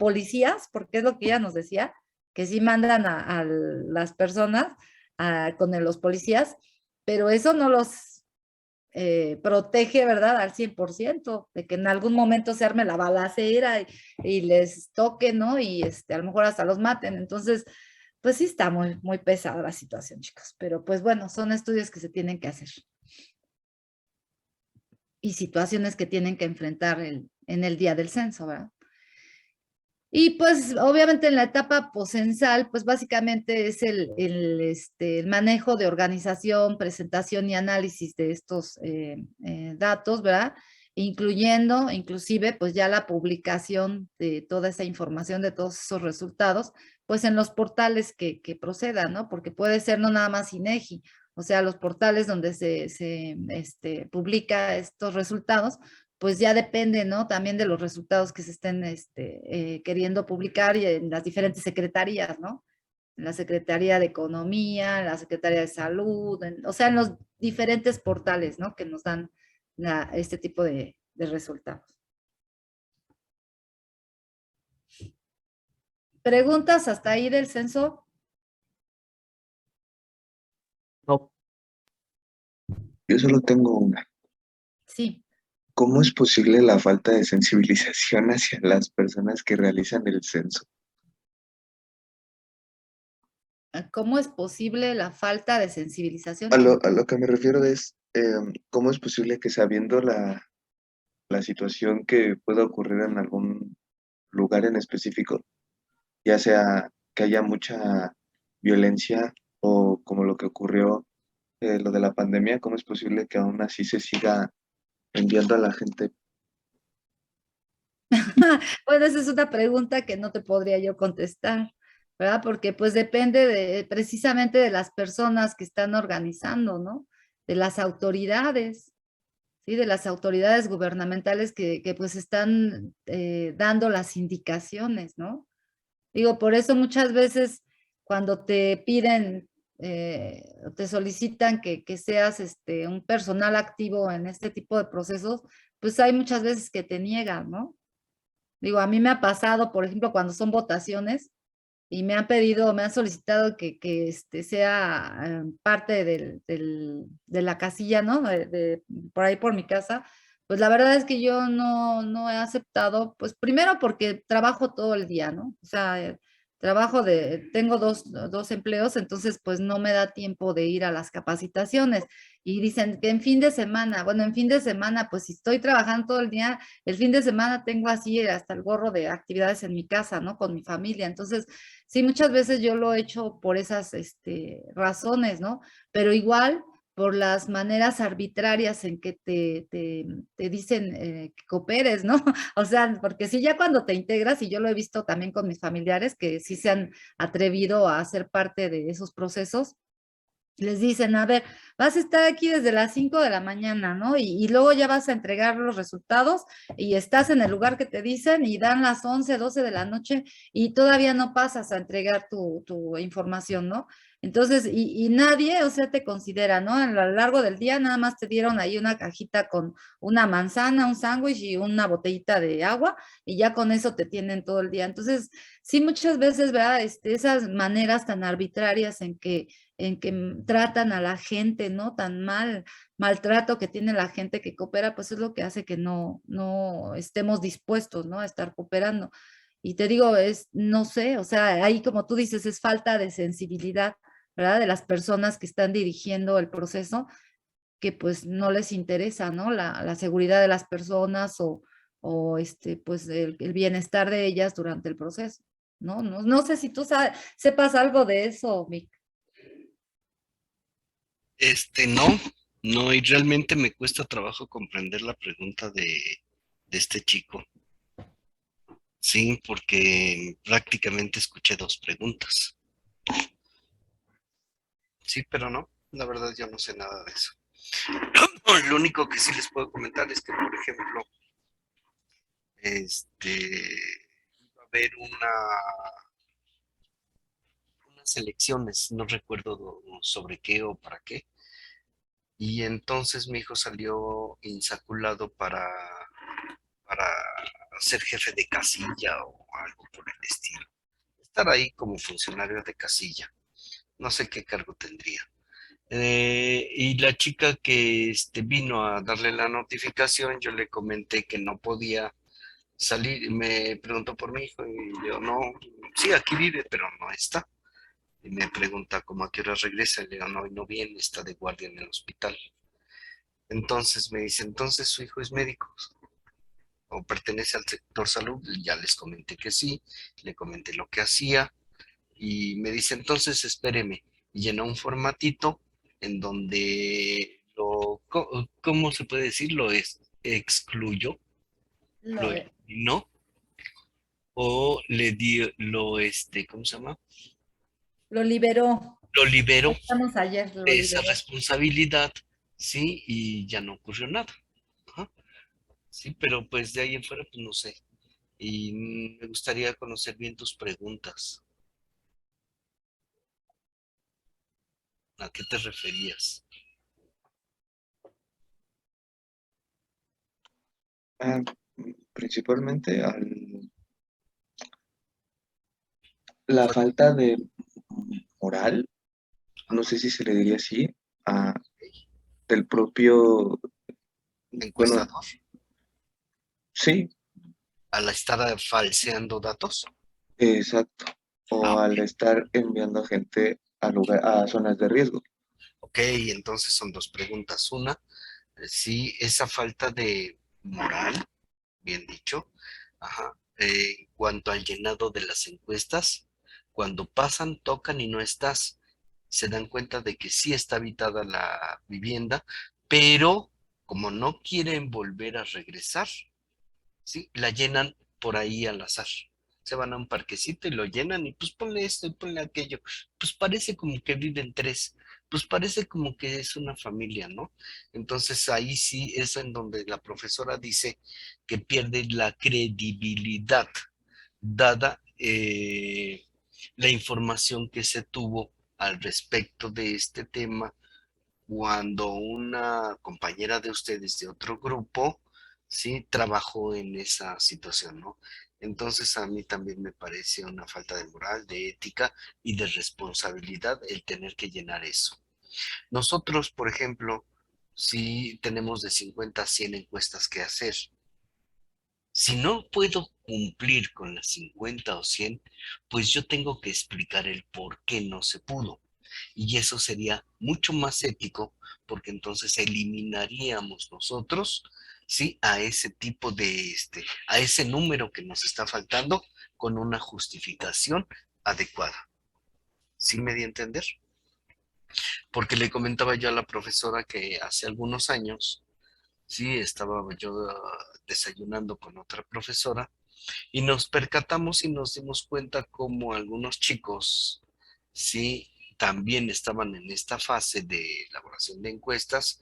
policías, porque es lo que ella nos decía, que sí mandan a las personas con los policías, pero eso no los protege, ¿verdad? Al 100%, de que en algún momento se arme la balacera y les toque, ¿no? Y a lo mejor hasta los maten. Entonces, pues sí está muy, muy pesada la situación, chicos. Pero pues bueno, son estudios que se tienen que hacer y situaciones que tienen que enfrentar en el día del censo, ¿verdad? Y pues obviamente en la etapa poscensal, pues básicamente es el manejo de organización, presentación y análisis de estos datos, ¿verdad? Inclusive pues ya la publicación de toda esa información, de todos esos resultados, pues en los portales que procedan, ¿no? Porque puede ser no nada más INEGI, o sea, los portales donde se publica estos resultados, pues ya depende, ¿no? También de los resultados que se estén queriendo publicar y en las diferentes secretarías, ¿no? En la Secretaría de Economía, en la Secretaría de Salud, o sea, en los diferentes portales, ¿no? Que nos dan este tipo de resultados. ¿Preguntas hasta ahí del censo? No. Yo solo tengo una. Sí. ¿Cómo es posible la falta de sensibilización hacia las personas que realizan el censo? ¿Cómo es posible la falta de sensibilización? A lo que me refiero es, ¿cómo es posible que sabiendo la situación que pueda ocurrir en algún lugar en específico, ya sea que haya mucha violencia o como lo que ocurrió, lo de la pandemia, cómo es posible que aún así se siga enviando a la gente? Bueno, esa es una pregunta que no te podría yo contestar, ¿verdad? Porque pues depende precisamente de las personas que están organizando, ¿no? De las autoridades, ¿sí? De las autoridades gubernamentales que pues están dando las indicaciones, ¿no? Digo, por eso muchas veces cuando te piden, te solicitan que seas un personal activo en este tipo de procesos, pues hay muchas veces que te niegan, ¿no? Digo, a mí me ha pasado, por ejemplo, cuando son votaciones y me han pedido, me han solicitado que sea parte de la casilla, ¿no? Por ahí por mi casa. Pues la verdad es que yo no he aceptado, pues primero porque trabajo todo el día, ¿no? O sea, tengo dos empleos, entonces pues no me da tiempo de ir a las capacitaciones. Y dicen que en fin de semana, bueno, en fin de semana, pues si estoy trabajando todo el día, el fin de semana tengo así hasta el gorro de actividades en mi casa, ¿no? Con mi familia. Entonces, sí, muchas veces yo lo he hecho por esas razones, ¿no? Pero igual por las maneras arbitrarias en que te dicen que cooperes, ¿no? O sea, porque sí, ya cuando te integras, y yo lo he visto también con mis familiares que sí se han atrevido a ser parte de esos procesos, les dicen, a ver, vas a estar aquí desde las 5 de la mañana, ¿no? Y luego ya vas a entregar los resultados y estás en el lugar que te dicen y dan las 11, 12 de la noche y todavía no pasas a entregar tu información, ¿no? Entonces, y nadie, o sea, te considera, ¿no? A lo largo del día nada más te dieron ahí una cajita con una manzana, un sándwich y una botellita de agua y ya con eso te tienen todo el día. Entonces, sí, muchas veces, ¿verdad? Esas maneras tan arbitrarias en que tratan a la gente, ¿no? Tan maltrato que tiene la gente que coopera, pues es lo que hace que no estemos dispuestos, ¿no? A estar cooperando. Y te digo, no sé, o sea, ahí como tú dices, es falta de sensibilidad, ¿verdad? De las personas que están dirigiendo el proceso, que pues no les interesa, ¿no? La seguridad de las personas o pues el bienestar de ellas durante el proceso, ¿no? No sé si tú sepas algo de eso, Mick. No, no, y realmente me cuesta trabajo comprender la pregunta de este chico. Sí, porque prácticamente escuché dos preguntas. Sí, pero no, la verdad yo no sé nada de eso. Lo único que sí les puedo comentar es que, por ejemplo, iba a haber unas elecciones, no recuerdo sobre qué o para qué, y entonces mi hijo salió insaculado para ser jefe de casilla o algo por el estilo. Estar ahí como funcionario de casilla. No sé qué cargo tendría. Y la chica que vino a darle la notificación, yo le comenté que no podía salir, me preguntó por mi hijo y yo no, sí, aquí vive, pero no está. Y me pregunta cómo a qué hora regresa, y le digo, no, no viene, está de guardia en el hospital. Entonces me dice, entonces su hijo es médico o pertenece al sector salud, ya les comenté que sí, le comenté lo que hacía y me dice, entonces espéreme, y llenó un formatito en donde ¿cómo se puede decir? Excluyó, lo Lo, eliminó o le dio, ¿cómo se llama? lo liberó. Lo liberó Estamos ayer, lo de esa liberó. responsabilidad, ¿sí? Y ya no ocurrió nada. Ajá. Sí, pero pues de ahí en fuera, pues no sé. Y me gustaría conocer bien tus preguntas. ¿A qué te referías? Ah, principalmente la ¿Fue falta de moral, no sé si se le diría así, a, del propio, bueno, encuestador? sí, ¿Al estar falseando datos? exacto, Ah, o al estar enviando gente a zonas de riesgo. ok, entonces son dos preguntas. Una, si esa falta de moral, bien dicho, ajá, en cuanto al llenado de las encuestas, cuando pasan, tocan y no estás, se dan cuenta de que sí está habitada la vivienda, pero como no quieren volver a regresar, ¿sí? La llenan por ahí al azar. Se van a un parquecito y lo llenan y pues ponle esto y ponle aquello. Pues parece como que viven tres, pues parece como que es una familia, ¿no? Entonces ahí sí es en donde la profesora dice que pierde la credibilidad dada la información que se tuvo al respecto de este tema cuando una compañera de ustedes de otro grupo, sí, trabajó en esa situación, ¿no? Entonces a mí también me parece una falta de moral, de ética y de responsabilidad el tener que llenar eso. Nosotros, por ejemplo, si tenemos de 50 a 100 encuestas que hacer, si no puedo cumplir con las 50 o 100, pues yo tengo que explicar el por qué no se pudo. Y eso sería mucho más ético porque entonces eliminaríamos nosotros, ¿sí? A ese tipo de, a ese número que nos está faltando con una justificación adecuada. ¿Sí me di a entender? Porque le comentaba yo a la profesora que hace algunos años, sí, estaba yo desayunando con otra profesora y nos percatamos y nos dimos cuenta como algunos chicos, sí, también estaban en esta fase de elaboración de encuestas,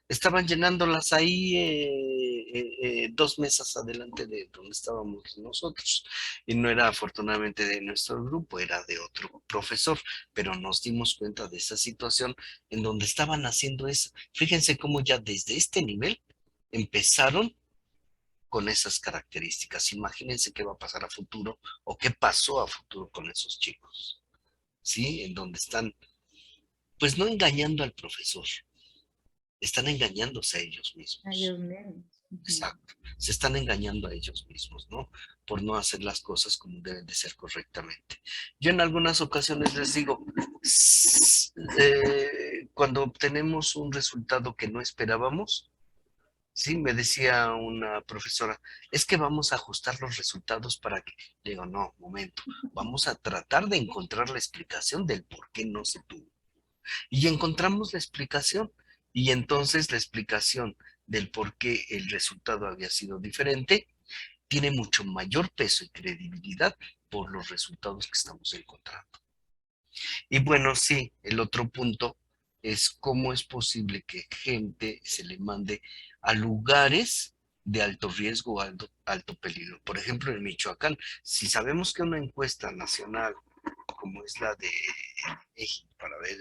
estaban llenándolas ahí 2 mesas adelante de donde estábamos nosotros. Y no era afortunadamente de nuestro grupo, era de otro profesor, pero nos dimos cuenta de esa situación en donde estaban haciendo eso. Fíjense cómo ya desde este nivel empezaron con esas características. Imagínense qué va a pasar a futuro o qué pasó a futuro con esos chicos, ¿sí? En donde están, pues no engañando al profesor, están engañándose a ellos A mismos. ellos mismos. Ujú. Exacto. Se están engañando a ellos mismos, ¿no? Por no hacer las cosas como deben de ser correctamente. Yo en algunas ocasiones les digo, cuando obtenemos un resultado que no esperábamos, sí, me decía una profesora, es que vamos a ajustar los resultados para que, le digo, no, momento, vamos a tratar de encontrar la explicación del por qué no se tuvo. Y encontramos la explicación, y entonces la explicación del por qué el resultado había sido diferente tiene mucho mayor peso y credibilidad por los resultados que estamos encontrando. Y bueno, sí, el otro punto es cómo es posible que gente se le mande a lugares de alto riesgo o alto peligro. Por ejemplo, en Michoacán, si sabemos que una encuesta nacional como es la de México para ver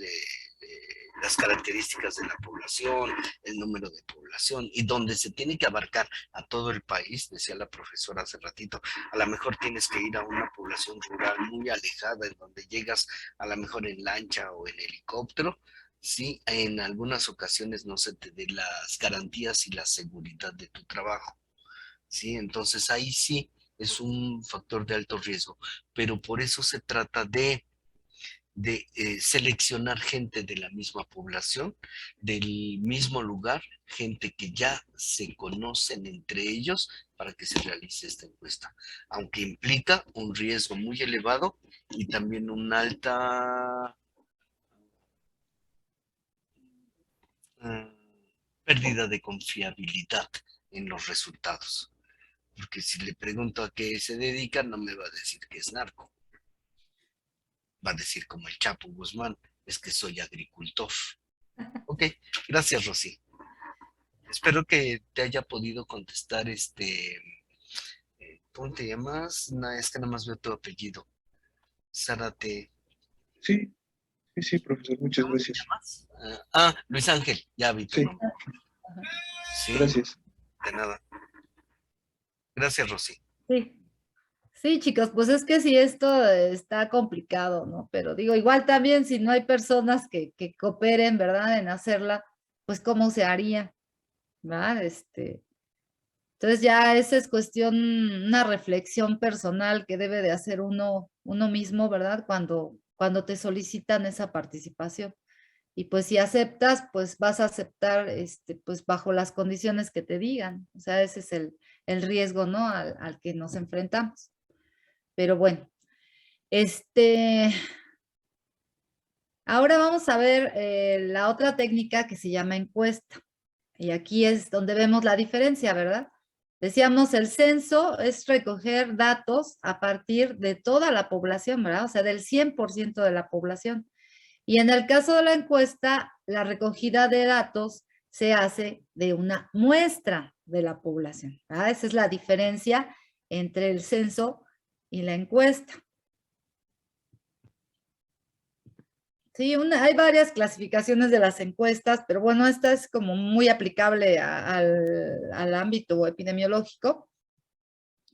las características de la población, el número de población, y donde se tiene que abarcar a todo el país, decía la profesora hace ratito, a lo mejor tienes que ir a una población rural muy alejada, en donde llegas a lo mejor en lancha o en helicóptero, sí, en algunas ocasiones no se te den las garantías y la seguridad de tu trabajo, sí, entonces ahí sí es un factor de alto riesgo, pero por eso se trata de seleccionar gente de la misma población, del mismo lugar, gente que ya se conocen entre ellos para que se realice esta encuesta, aunque implica un riesgo muy elevado y también una alta uh, pérdida de confiabilidad en los resultados. Porque si le pregunto a qué se dedica, no me va a decir que es narco. Va a decir como el Chapo Guzmán, es que soy agricultor. Ok, gracias, Rosy. Espero que te haya podido contestar ¿cómo te llamas? No, es que nada más veo tu apellido. Zárate. Sí, sí, sí, profesor, muchas ¿Cómo te gracias. llamas? Luis Ángel, ya vi tu Sí, nombre. Sí, gracias. de nada. Gracias, Rosy. Sí. Sí, chicos, pues es que sí, esto está complicado, ¿no? Pero digo, igual también si no hay personas que cooperen, ¿verdad? En hacerla, pues cómo se haría, ¿verdad? Entonces ya esa es cuestión, una reflexión personal que debe de hacer uno mismo, ¿verdad? Cuando te solicitan esa participación. Y pues si aceptas, pues vas a aceptar, pues bajo las condiciones que te digan. O sea, ese es el riesgo, ¿no? Al que nos enfrentamos. Pero bueno, este, ahora vamos a ver la otra técnica que se llama encuesta. Y aquí es donde vemos la diferencia, ¿verdad? Decíamos, el censo es recoger datos a partir de toda la población, ¿verdad? O sea, del 100% de la población. Y en el caso de la encuesta, la recogida de datos se hace de una muestra de la población, ¿verdad? Esa es la diferencia entre el censo y la encuesta. Sí, hay varias clasificaciones de las encuestas, pero bueno, esta es como muy aplicable al ámbito epidemiológico.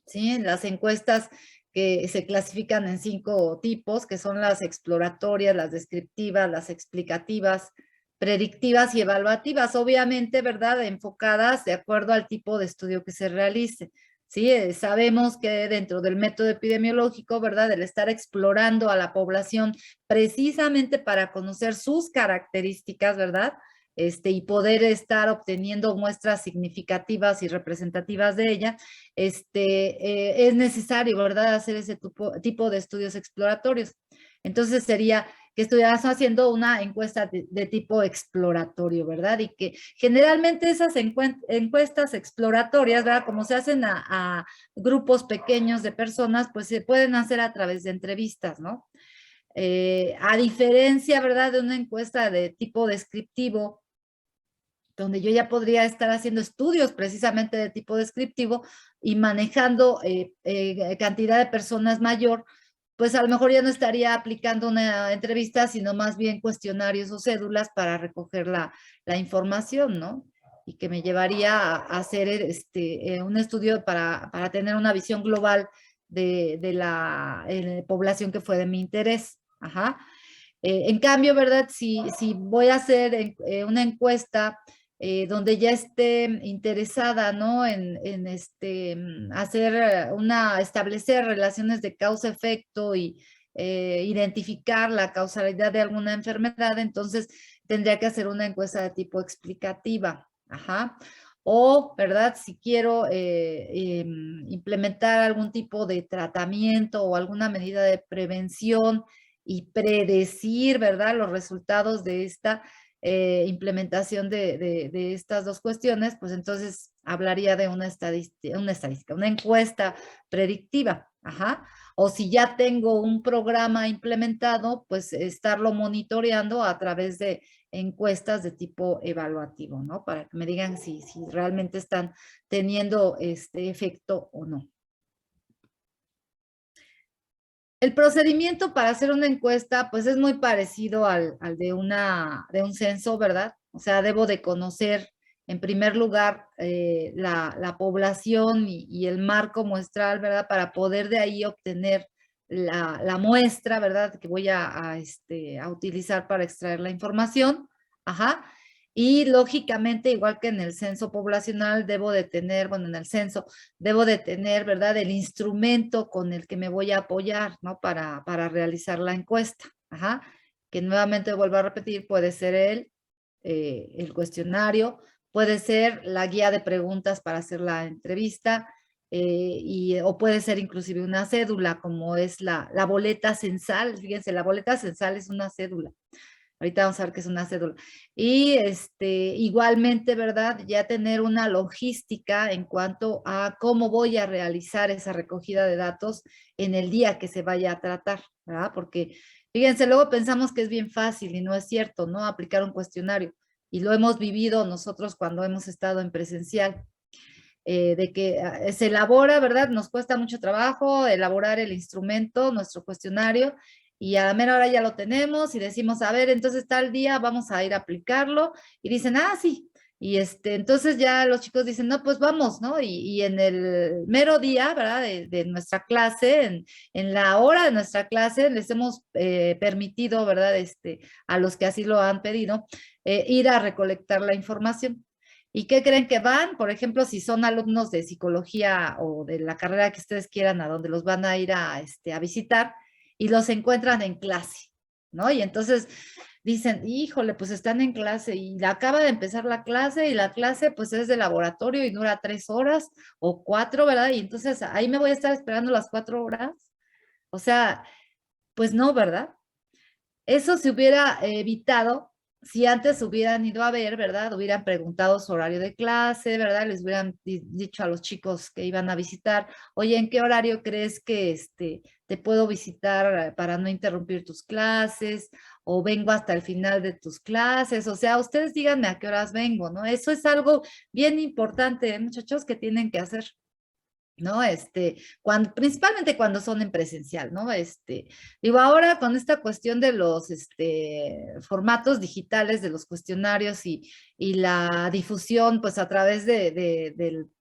¿Sí? Las encuestas que se clasifican en 5 tipos, que son las exploratorias, las descriptivas, las explicativas, predictivas y evaluativas, obviamente, ¿verdad? Enfocadas de acuerdo al tipo de estudio que se realice. Sí, sabemos que dentro del método epidemiológico, ¿verdad? El estar explorando a la población precisamente para conocer sus características, ¿verdad? Y poder estar obteniendo muestras significativas y representativas de ella, es necesario, ¿verdad? Hacer ese tipo de estudios exploratorios. Entonces sería que estuvieras haciendo una encuesta de tipo exploratorio, ¿verdad? Y que generalmente esas encuestas exploratorias, ¿verdad? Como se hacen a grupos pequeños de personas, pues se pueden hacer a través de entrevistas, ¿no? A diferencia, ¿verdad? De una encuesta de tipo descriptivo, donde yo ya podría estar haciendo estudios precisamente de tipo descriptivo y manejando cantidad de personas mayor, pues a lo mejor ya no estaría aplicando una entrevista, sino más bien cuestionarios o cédulas para recoger la información, ¿no? Y que me llevaría a hacer un estudio para tener una visión global de la población que fue de mi interés. Ajá. En cambio, ¿verdad? Si voy a hacer una encuesta donde ya esté interesada, ¿no? En establecer relaciones de causa-efecto y identificar la causalidad de alguna enfermedad, entonces tendría que hacer una encuesta de tipo explicativa. Ajá. O, ¿verdad? Si quiero implementar algún tipo de tratamiento o alguna medida de prevención y predecir, ¿verdad? Los resultados de esta implementación de estas dos cuestiones, pues entonces hablaría de una estadística, una encuesta predictiva. Ajá. O si ya tengo un programa implementado, pues estarlo monitoreando a través de encuestas de tipo evaluativo, ¿no? Para que me digan si realmente están teniendo este efecto o no. El procedimiento para hacer una encuesta, pues es muy parecido al de un censo, ¿verdad? O sea, debo de conocer en primer lugar la población y el marco muestral, ¿verdad? Para poder de ahí obtener la muestra, ¿verdad? Que voy a utilizar para extraer la información. Ajá. Y lógicamente, igual que en el censo poblacional, debo de tener, bueno, en el censo, debo de tener, ¿verdad? El instrumento con el que me voy a apoyar, ¿no? Para realizar la encuesta. Ajá. Que nuevamente vuelvo a repetir, puede ser el cuestionario, puede ser la guía de preguntas para hacer la entrevista, o puede ser inclusive una cédula, como es la boleta censal. Fíjense, la boleta censal es una cédula. Ahorita vamos a ver qué es una cédula. Y igualmente, ¿verdad? Ya tener una logística en cuanto a cómo voy a realizar esa recogida de datos en el día que se vaya a tratar, ¿verdad? Porque, fíjense, luego pensamos que es bien fácil y no es cierto, ¿no? Aplicar un cuestionario. Y lo hemos vivido nosotros cuando hemos estado en presencial. De que se elabora, ¿verdad? Nos cuesta mucho trabajo elaborar el instrumento, nuestro cuestionario, y a la mera hora ya lo tenemos y decimos, a ver, entonces tal día vamos a ir a aplicarlo, y dicen, ah, sí. Y entonces ya los chicos dicen, no, pues vamos, ¿no? Y en el mero día, ¿verdad? De nuestra clase, en la hora de nuestra clase, les hemos permitido, ¿verdad? A los que así lo han pedido, ir a recolectar la información. ¿Y qué creen que van? Por ejemplo, si son alumnos de psicología o de la carrera que ustedes quieran, a donde los van a ir a visitar, y los encuentran en clase, ¿no? Y entonces dicen, híjole, pues están en clase y acaba de empezar la clase y la clase pues es de laboratorio y dura 3 horas o 4, ¿verdad? Y entonces ahí me voy a estar esperando las 4 horas. O sea, pues no, ¿verdad? Eso se hubiera evitado si antes hubieran ido a ver, ¿verdad? Hubieran preguntado su horario de clase, ¿verdad? Les hubieran dicho a los chicos que iban a visitar, oye, ¿en qué horario crees que te puedo visitar para no interrumpir tus clases? O vengo hasta el final de tus clases. O sea, ustedes díganme a qué horas vengo, ¿no? Eso es algo bien importante, muchachos, que tienen que hacer. ¿No? Principalmente cuando son en presencial, ¿no? Digo, ahora con esta cuestión de los formatos digitales de los cuestionarios y la difusión, pues a través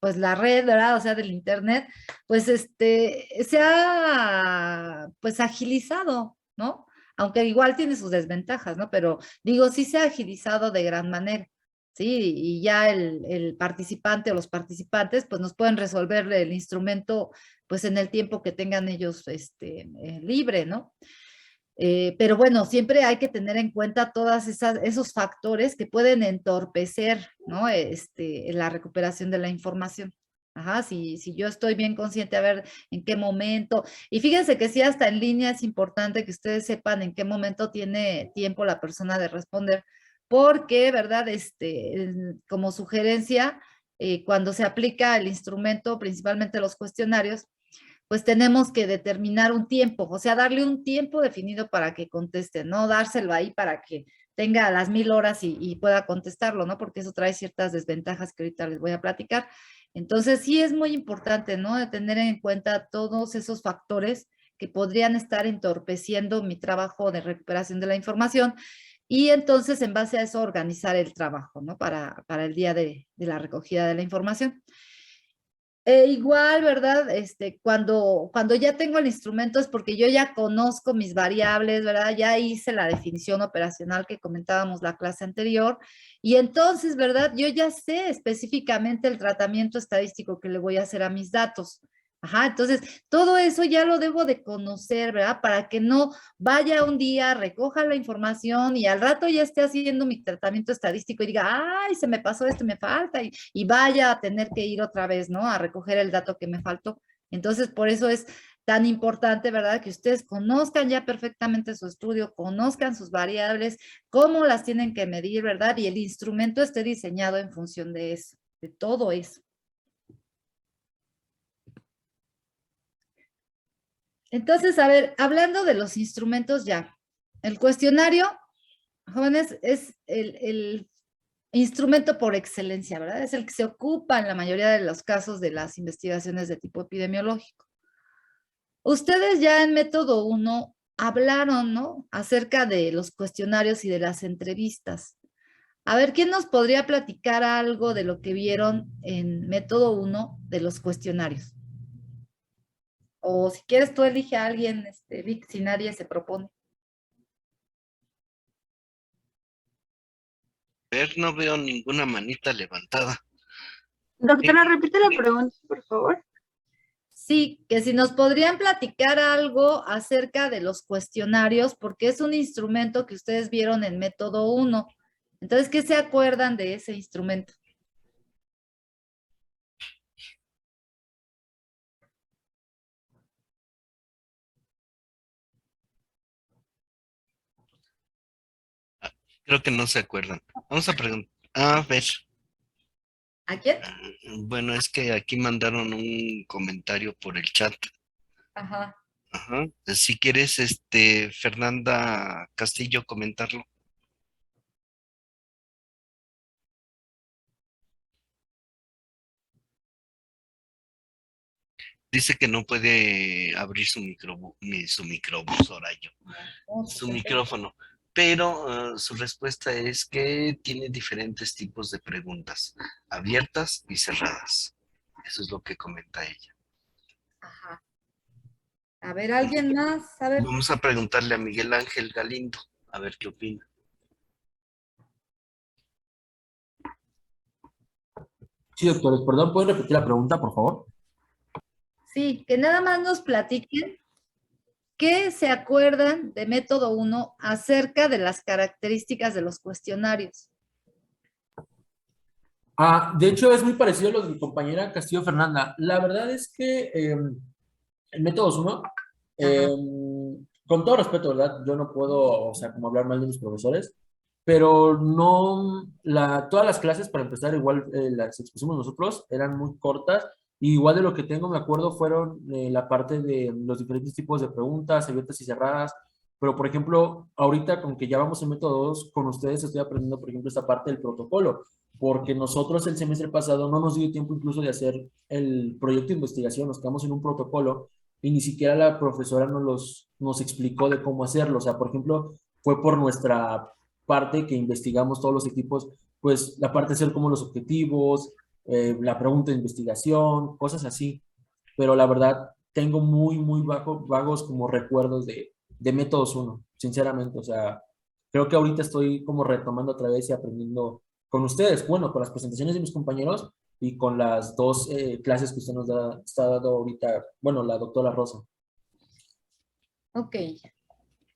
pues la red, ¿verdad? O sea, del internet, pues se ha, pues agilizado, ¿no? Aunque igual tiene sus desventajas, ¿no? Pero digo, sí se ha agilizado de gran manera. ¿Sí? Y ya el participante o los participantes pues nos pueden resolver el instrumento pues en el tiempo que tengan ellos libre, ¿no? Pero bueno, siempre hay que tener en cuenta todos esos factores que pueden entorpecer, ¿no? La recuperación de la información. Ajá, si yo estoy bien consciente a ver en qué momento, y fíjense que sí, hasta en línea es importante que ustedes sepan en qué momento tiene tiempo la persona de responder, porque, ¿verdad? Como sugerencia, cuando se aplica el instrumento, principalmente los cuestionarios, pues tenemos que determinar un tiempo, o sea, darle un tiempo definido para que conteste, no dárselo ahí para que tenga las 1000 horas y pueda contestarlo, ¿no? Porque eso trae ciertas desventajas que ahorita les voy a platicar. Entonces, sí es muy importante, ¿no? De tener en cuenta todos esos factores que podrían estar entorpeciendo mi trabajo de recuperación de la información, y entonces en base a eso organizar el trabajo, ¿no? Para el día de la recogida de la información. Igual, ¿verdad? Cuando ya tengo el instrumento es porque yo ya conozco mis variables, ¿verdad? Ya hice la definición operacional que comentábamos la clase anterior, y entonces, ¿verdad? Yo ya sé específicamente el tratamiento estadístico que le voy a hacer a mis datos. Ajá, entonces todo eso ya lo debo de conocer, ¿verdad? Para que no vaya un día, recoja la información y al rato ya esté haciendo mi tratamiento estadístico y diga, ay, se me pasó esto, me falta, y vaya a tener que ir otra vez, ¿no? A recoger el dato que me faltó. Entonces, por eso es tan importante, ¿verdad? Que ustedes conozcan ya perfectamente su estudio, conozcan sus variables, cómo las tienen que medir, ¿verdad? Y el instrumento esté diseñado en función de eso, de todo eso. Entonces, a ver, hablando de los instrumentos ya, el cuestionario, jóvenes, es el instrumento por excelencia, ¿verdad? Es el que se ocupa en la mayoría de los casos de las investigaciones de tipo epidemiológico. Ustedes ya en método 1 hablaron, ¿no? Acerca de los cuestionarios y de las entrevistas. A ver, ¿quién nos podría platicar algo de lo que vieron en método 1 de los cuestionarios? O si quieres, tú elige a alguien, Vic, si nadie se propone. A ver, no veo ninguna manita levantada. Doctora, repite la pregunta, por favor. Sí, que si nos podrían platicar algo acerca de los cuestionarios, porque es un instrumento que ustedes vieron en método 1. Entonces, ¿qué se acuerdan de ese instrumento? Creo que no se acuerdan. Vamos a preguntar. A ver. ¿A quién? Bueno, es que aquí mandaron un comentario por el chat. Ajá. Ajá. Si quieres, Fernanda Castillo, comentarlo. Dice que no puede abrir su su micrófono, pero su respuesta es que tiene diferentes tipos de preguntas, abiertas y cerradas. Eso es lo que comenta ella. Ajá. A ver, ¿alguien más? A ver. Vamos a preguntarle a Miguel Ángel Galindo, a ver qué opina. Sí, doctores, perdón, ¿pueden repetir la pregunta, por favor? Sí, que nada más nos platiquen qué se acuerdan de método 1 acerca de las características de los cuestionarios. De hecho, es muy parecido a lo de mi compañera Castillo Fernanda. La verdad es que el método 1, con todo respeto, ¿verdad? Yo no puedo, o sea, como hablar mal de mis profesores, pero no, todas las clases, para empezar, igual las expusimos nosotros, eran muy cortas. Y igual de lo que tengo, me acuerdo, fueron la parte de los diferentes tipos de preguntas, abiertas y cerradas. Pero, por ejemplo, ahorita, con que ya vamos en método 2, con ustedes estoy aprendiendo, por ejemplo, esta parte del protocolo, porque nosotros el semestre pasado no nos dio tiempo incluso de hacer el proyecto de investigación, nos quedamos en un protocolo y ni siquiera la profesora nos explicó de cómo hacerlo. O sea, por ejemplo, fue por nuestra parte que investigamos todos los equipos, pues la parte de hacer como los objetivos, la pregunta de investigación, cosas así. Pero la verdad, tengo muy vagos como recuerdos de métodos 1, sinceramente. O sea, creo que ahorita estoy como retomando otra vez y aprendiendo con ustedes, bueno, con las presentaciones de mis compañeros y con las dos clases que usted está dando ahorita, bueno, la doctora Rosa. Ok.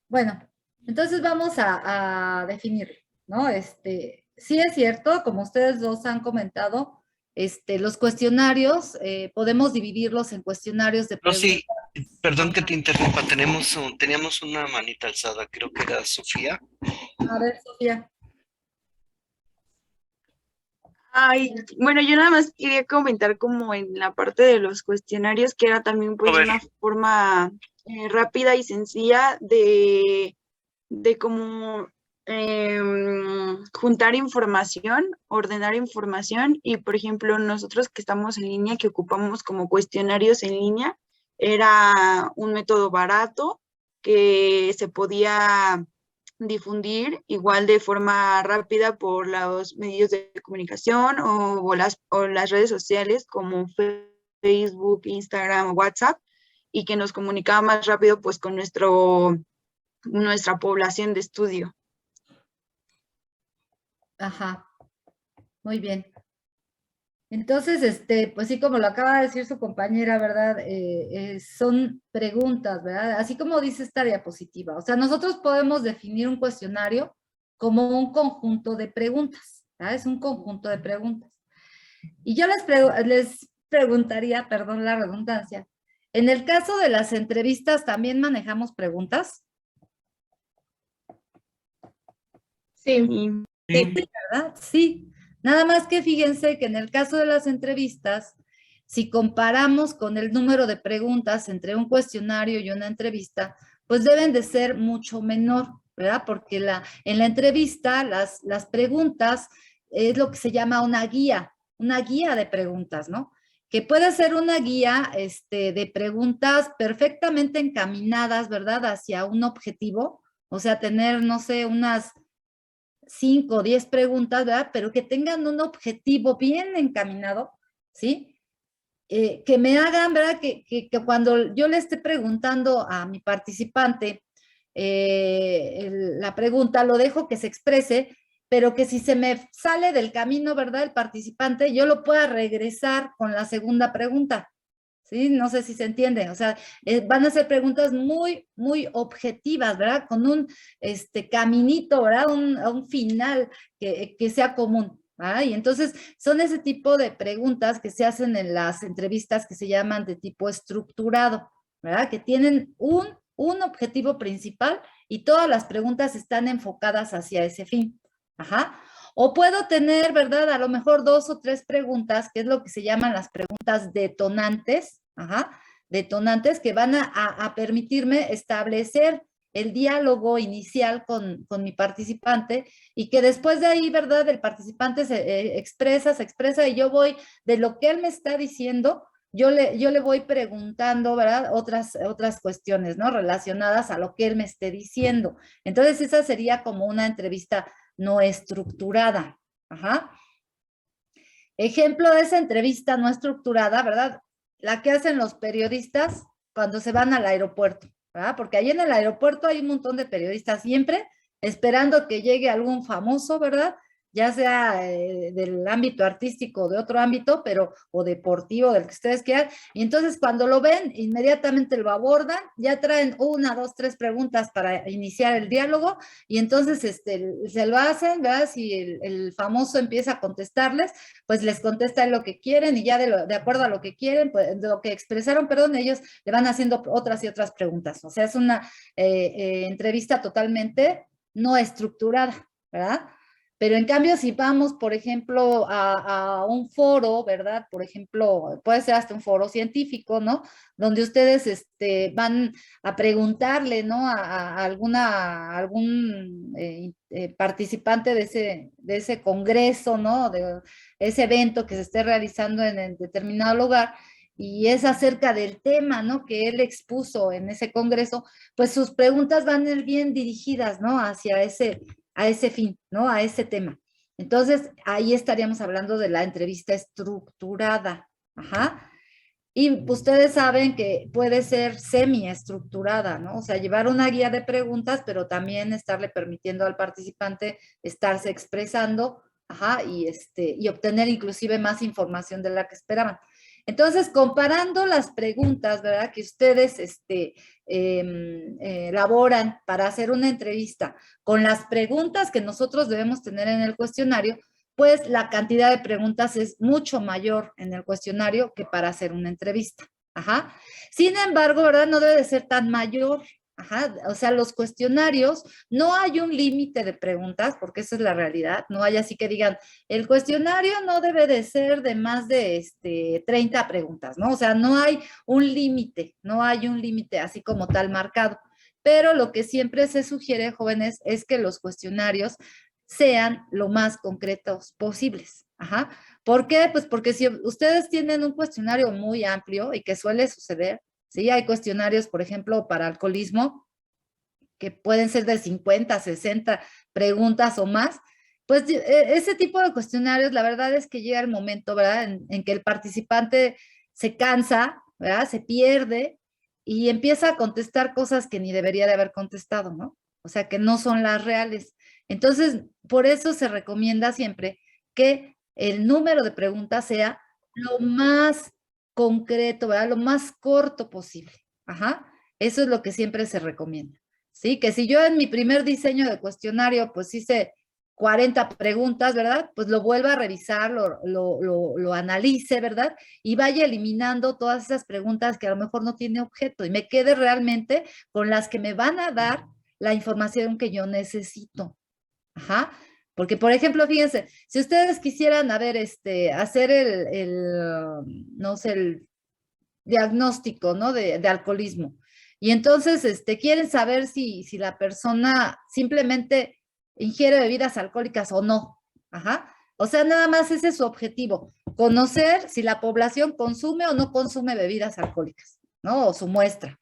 Bueno, entonces vamos a definir, ¿no? Sí es cierto, como ustedes dos han comentado, los cuestionarios, podemos dividirlos en cuestionarios de preguntas. Rosy, perdón que te interrumpa, teníamos una manita alzada, creo que era Sofía. A ver, Sofía. Ay, bueno, yo nada más quería comentar como en la parte de los cuestionarios, que era también pues una forma rápida y sencilla de como juntar información, ordenar información y, por ejemplo, nosotros que estamos en línea, que ocupamos como cuestionarios en línea, era un método barato que se podía difundir igual de forma rápida por los medios de comunicación o las redes sociales como Facebook, Instagram o WhatsApp, y que nos comunicaba más rápido pues con nuestra población de estudio. Ajá, muy bien. Entonces, pues sí, como lo acaba de decir su compañera, ¿verdad? Son preguntas, ¿verdad? Así como dice esta diapositiva. O sea, nosotros podemos definir un cuestionario como un conjunto de preguntas, ¿verdad? Es un conjunto de preguntas. Y yo les preguntaría, perdón la redundancia, en el caso de las entrevistas, ¿también manejamos preguntas? Sí. Sí, ¿verdad? Sí. Nada más que fíjense que en el caso de las entrevistas, si comparamos con el número de preguntas entre un cuestionario y una entrevista, pues deben de ser mucho menor, ¿verdad? Porque en la entrevista las preguntas es lo que se llama una guía de preguntas, ¿no? que puede ser una guía de preguntas perfectamente encaminadas, ¿verdad? Hacia un objetivo, o sea, tener, no sé, unas 5 o 10 preguntas, ¿verdad? Pero que tengan un objetivo bien encaminado, ¿sí? Que me hagan, ¿verdad? Que cuando yo le esté preguntando a mi participante la pregunta, lo dejo que se exprese, pero que si se me sale del camino, ¿verdad? El participante, yo lo pueda regresar con la segunda pregunta, ¿sí? No sé si se entiende, o sea, van a ser preguntas muy, muy objetivas, ¿verdad? Con un caminito, ¿verdad? Un final que sea común. ¿Ah? Y entonces son ese tipo de preguntas que se hacen en las entrevistas que se llaman de tipo estructurado, ¿verdad? Que tienen un objetivo principal y todas las preguntas están enfocadas hacia ese fin. Ajá. O puedo tener, ¿verdad? A lo mejor 2 o 3 preguntas, que es lo que se llaman las preguntas detonantes, ajá, detonantes que van a permitirme establecer el diálogo inicial con mi participante y que después de ahí, ¿verdad? El participante se expresa y yo voy de lo que él me está diciendo, yo le voy preguntando, ¿verdad? Otras cuestiones, ¿no? Relacionadas a lo que él me esté diciendo. Entonces, esa sería como una entrevista no estructurada. Ajá. Ejemplo de esa entrevista no estructurada, ¿verdad? La que hacen los periodistas cuando se van al aeropuerto, ¿verdad? Porque ahí en el aeropuerto hay un montón de periodistas siempre esperando que llegue algún famoso, ¿verdad? Ya sea del ámbito artístico o de otro ámbito, pero, o deportivo, del que ustedes quieran. Y entonces cuando lo ven, inmediatamente lo abordan, ya traen 1, 2, 3 preguntas para iniciar el diálogo, y entonces se lo hacen, ¿verdad? Si el famoso empieza a contestarles, pues les contesta lo que quieren y ya de acuerdo a lo que quieren, pues, de lo que expresaron, perdón, ellos le van haciendo otras y otras preguntas. O sea, es una entrevista totalmente no estructurada, ¿verdad? Pero en cambio, si vamos, por ejemplo, a un foro, ¿verdad? Por ejemplo, puede ser hasta un foro científico, ¿no? Donde ustedes van a preguntarle, ¿no? A algún participante de ese congreso, ¿no? De ese evento que se esté realizando en determinado lugar, y es acerca del tema, ¿no? Que él expuso en ese congreso, pues sus preguntas van a ir bien dirigidas, ¿no? Hacia a ese fin, ¿no? A ese tema. Entonces, ahí estaríamos hablando de la entrevista estructurada. Ajá. Y ustedes saben que puede ser semiestructurada, ¿no? O sea, llevar una guía de preguntas, pero también estarle permitiendo al participante estarse expresando, ajá, y obtener inclusive más información de la que esperaban. Entonces, comparando las preguntas, ¿verdad? Que ustedes elaboran para hacer una entrevista con las preguntas que nosotros debemos tener en el cuestionario, pues la cantidad de preguntas es mucho mayor en el cuestionario que para hacer una entrevista. Ajá. Sin embargo, ¿verdad? No debe de ser tan mayor. Ajá. O sea, los cuestionarios, no hay un límite de preguntas, porque esa es la realidad. No hay así que digan, el cuestionario no debe de ser de más de 30 preguntas, ¿no? O sea, no hay un límite, no hay un límite así como tal marcado. Pero lo que siempre se sugiere, jóvenes, es que los cuestionarios sean lo más concretos posibles. Ajá. ¿Por qué? Pues porque si ustedes tienen un cuestionario muy amplio y que suele suceder, ¿sí? Hay cuestionarios, por ejemplo, para alcoholismo, que pueden ser de 50, 60 preguntas o más, pues ese tipo de cuestionarios, la verdad es que llega el momento, ¿verdad? En que el participante se cansa, ¿verdad? Se pierde y empieza a contestar cosas que ni debería de haber contestado, ¿no? O sea, que no son las reales. Entonces, por eso se recomienda siempre que el número de preguntas sea lo más concreto, ¿verdad? Lo más corto posible. Ajá. Eso es lo que siempre se recomienda. ¿Sí? Que si yo en mi primer diseño de cuestionario, pues hice 40 preguntas, ¿verdad? Pues lo vuelva a revisar, lo analice, ¿verdad? Y vaya eliminando todas esas preguntas que a lo mejor no tiene objeto y me quede realmente con las que me van a dar la información que yo necesito. Ajá. Porque, por ejemplo, fíjense, si ustedes quisieran, a ver, hacer no sé, el diagnóstico, ¿no? De alcoholismo. Y entonces, quieren saber si la persona simplemente ingiere bebidas alcohólicas o no. Ajá. O sea, nada más ese es su objetivo, conocer si la población consume o no consume bebidas alcohólicas, ¿no? O su muestra.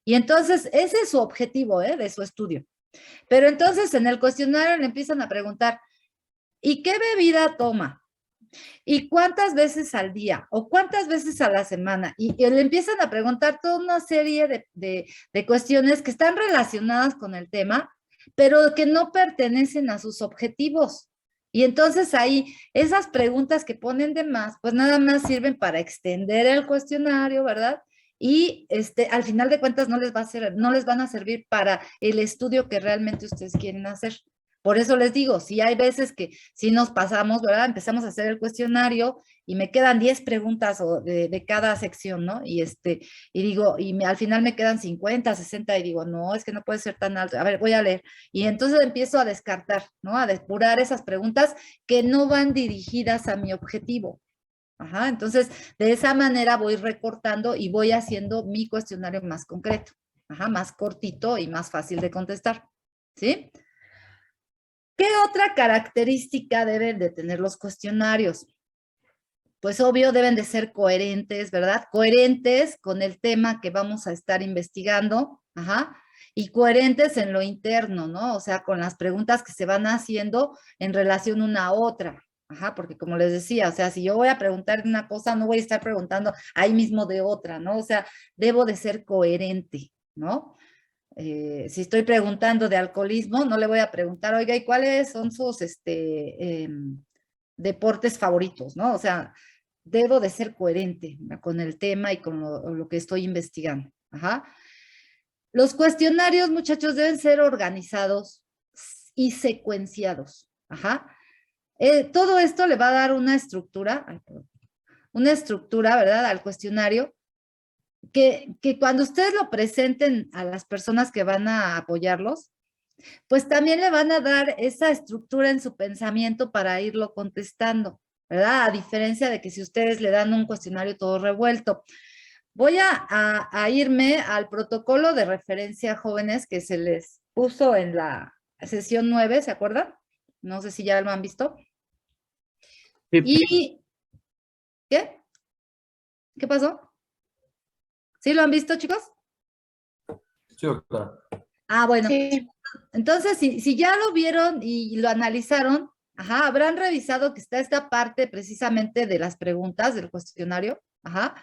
Y entonces, ese es su objetivo, de su estudio. Pero entonces en el cuestionario le empiezan a preguntar, ¿y qué bebida toma? ¿Y cuántas veces al día? ¿O cuántas veces a la semana? Y le empiezan a preguntar toda una serie de cuestiones que están relacionadas con el tema, pero que no pertenecen a sus objetivos. Y entonces ahí, esas preguntas que ponen de más, pues nada más sirven para extender el cuestionario, ¿verdad? Y al final de cuentas no les no les van a servir para el estudio que realmente ustedes quieren hacer. Por eso les digo, si hay veces que si nos pasamos, ¿verdad? Empezamos a hacer el cuestionario y me quedan 10 preguntas de cada sección, ¿no? Y digo, al final me quedan 50, 60 y digo, no, es que no puede ser tan alto. A ver, voy a leer. Y entonces empiezo a descartar, ¿no? A depurar esas preguntas que no van dirigidas a mi objetivo. Ajá, entonces de esa manera voy recortando y voy haciendo mi cuestionario más concreto, ajá, más cortito y más fácil de contestar, ¿sí? ¿Qué otra característica deben de tener los cuestionarios? Pues obvio deben de ser coherentes, ¿verdad? Coherentes con el tema que vamos a estar investigando, ajá, y coherentes en lo interno, ¿no? O sea, con las preguntas que se van haciendo en relación una a otra, ajá, porque como les decía, o sea, si yo voy a preguntar de una cosa, no voy a estar preguntando ahí mismo de otra, ¿no? O sea, debo de ser coherente, ¿no? Si estoy preguntando de alcoholismo, no le voy a preguntar, oiga, ¿y cuáles son sus deportes favoritos? ¿No? O sea, debo de ser coherente con el tema y con lo que estoy investigando. Ajá. Los cuestionarios, muchachos, deben ser organizados y secuenciados. Ajá. Todo esto le va a dar una estructura, ¿verdad? Al cuestionario que cuando ustedes lo presenten a las personas que van a apoyarlos, pues también le van a dar esa estructura en su pensamiento para irlo contestando, ¿verdad? A diferencia de que si ustedes le dan un cuestionario todo revuelto. Voy a irme al protocolo de referencia jóvenes que se les puso en la sesión 9, ¿se acuerdan? No sé si ya lo han visto. Sí. ¿Y qué? ¿Qué pasó? ¿Sí lo han visto, chicos? Sí, doctora. Ah, bueno. Sí. Entonces, si ya lo vieron y lo analizaron, ajá, habrán revisado que está esta parte precisamente de las preguntas del cuestionario, ajá,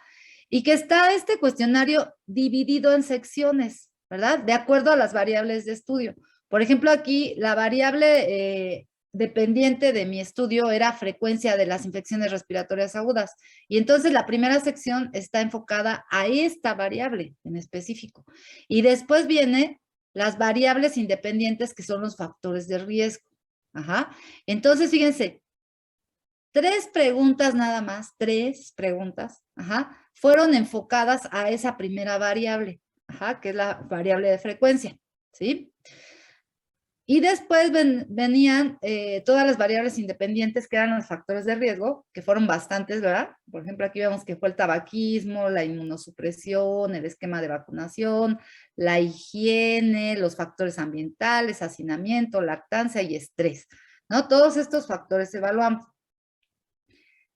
y que está este cuestionario dividido en secciones, ¿verdad? De acuerdo a las variables de estudio. Por ejemplo, aquí la variable dependiente de mi estudio era frecuencia de las infecciones respiratorias agudas. Y entonces la primera sección está enfocada a esta variable en específico. Y después viene las variables independientes que son los factores de riesgo. Ajá. Entonces, fíjense, 3 preguntas nada más, 3 preguntas, ajá, fueron enfocadas a esa primera variable, ajá, que es la variable de frecuencia, ¿sí? Y después venían todas las variables independientes que eran los factores de riesgo, que fueron bastantes, ¿verdad? Por ejemplo, aquí vemos que fue el tabaquismo, la inmunosupresión, el esquema de vacunación, la higiene, los factores ambientales, hacinamiento, lactancia y estrés, ¿no? Todos estos factores evaluamos.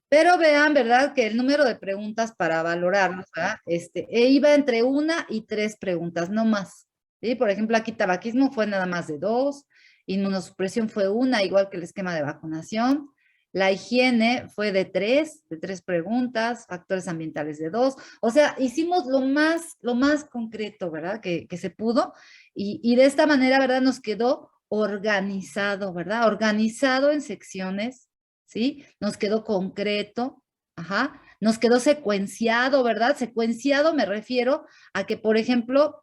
Pero vean, ¿verdad? Que el número de preguntas para valorarlos, ¿verdad? Iba entre 1 y 3 preguntas, no más. ¿Sí? Por ejemplo, aquí tabaquismo fue nada más de 2, inmunosupresión fue 1, igual que el esquema de vacunación. La higiene fue de 3 preguntas, factores ambientales de 2. O sea, hicimos lo más concreto, ¿verdad? Que se pudo. Y de esta manera, ¿verdad? Nos quedó organizado, ¿verdad? Organizado en secciones, ¿sí? Nos quedó concreto, ajá, nos quedó secuenciado, ¿verdad? Secuenciado me refiero a que, por ejemplo,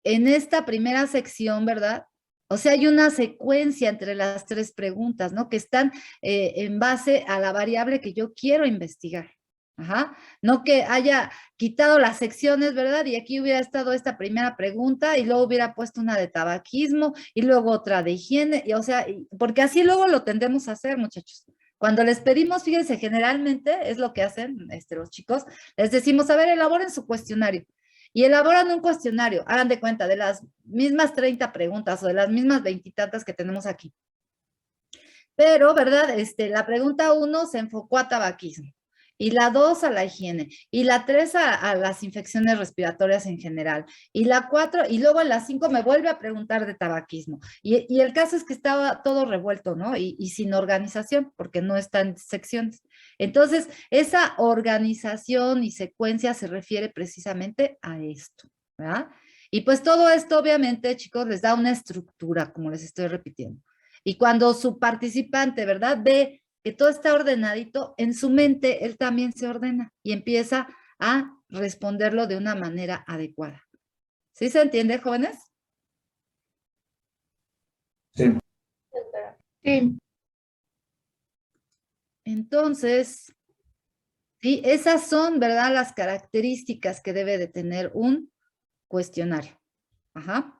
en esta primera sección, ¿verdad? O sea, hay una secuencia entre las 3 preguntas, ¿no? Que están en base a la variable que yo quiero investigar. Ajá. No que haya quitado las secciones, ¿verdad? Y aquí hubiera estado esta primera pregunta y luego hubiera puesto una de tabaquismo y luego otra de higiene, y, o sea, porque así luego lo tendemos a hacer, muchachos. Cuando les pedimos, fíjense, generalmente es lo que hacen los chicos, les decimos, a ver, elaboren su cuestionario. Y elaboran un cuestionario, hagan de cuenta, de las mismas 30 preguntas o de las mismas 20 y tantas que tenemos aquí. Pero, ¿verdad? La pregunta 1 se enfocó a tabaquismo, y la 2 a la higiene, y la 3 a las infecciones respiratorias en general, y la 4, y luego en la 5 me vuelve a preguntar de tabaquismo. Y el caso es que estaba todo revuelto, ¿no? Y sin organización, porque no está en secciones. Entonces, esa organización y secuencia se refiere precisamente a esto, ¿verdad? Y pues todo esto, obviamente, chicos, les da una estructura, como les estoy repitiendo. Y cuando su participante, ¿verdad?, ve que todo está ordenadito, en su mente él también se ordena y empieza a responderlo de una manera adecuada. ¿Sí se entiende, jóvenes? Sí. Sí. Entonces, sí, esas son, ¿verdad?, las características que debe de tener un cuestionario. Ajá.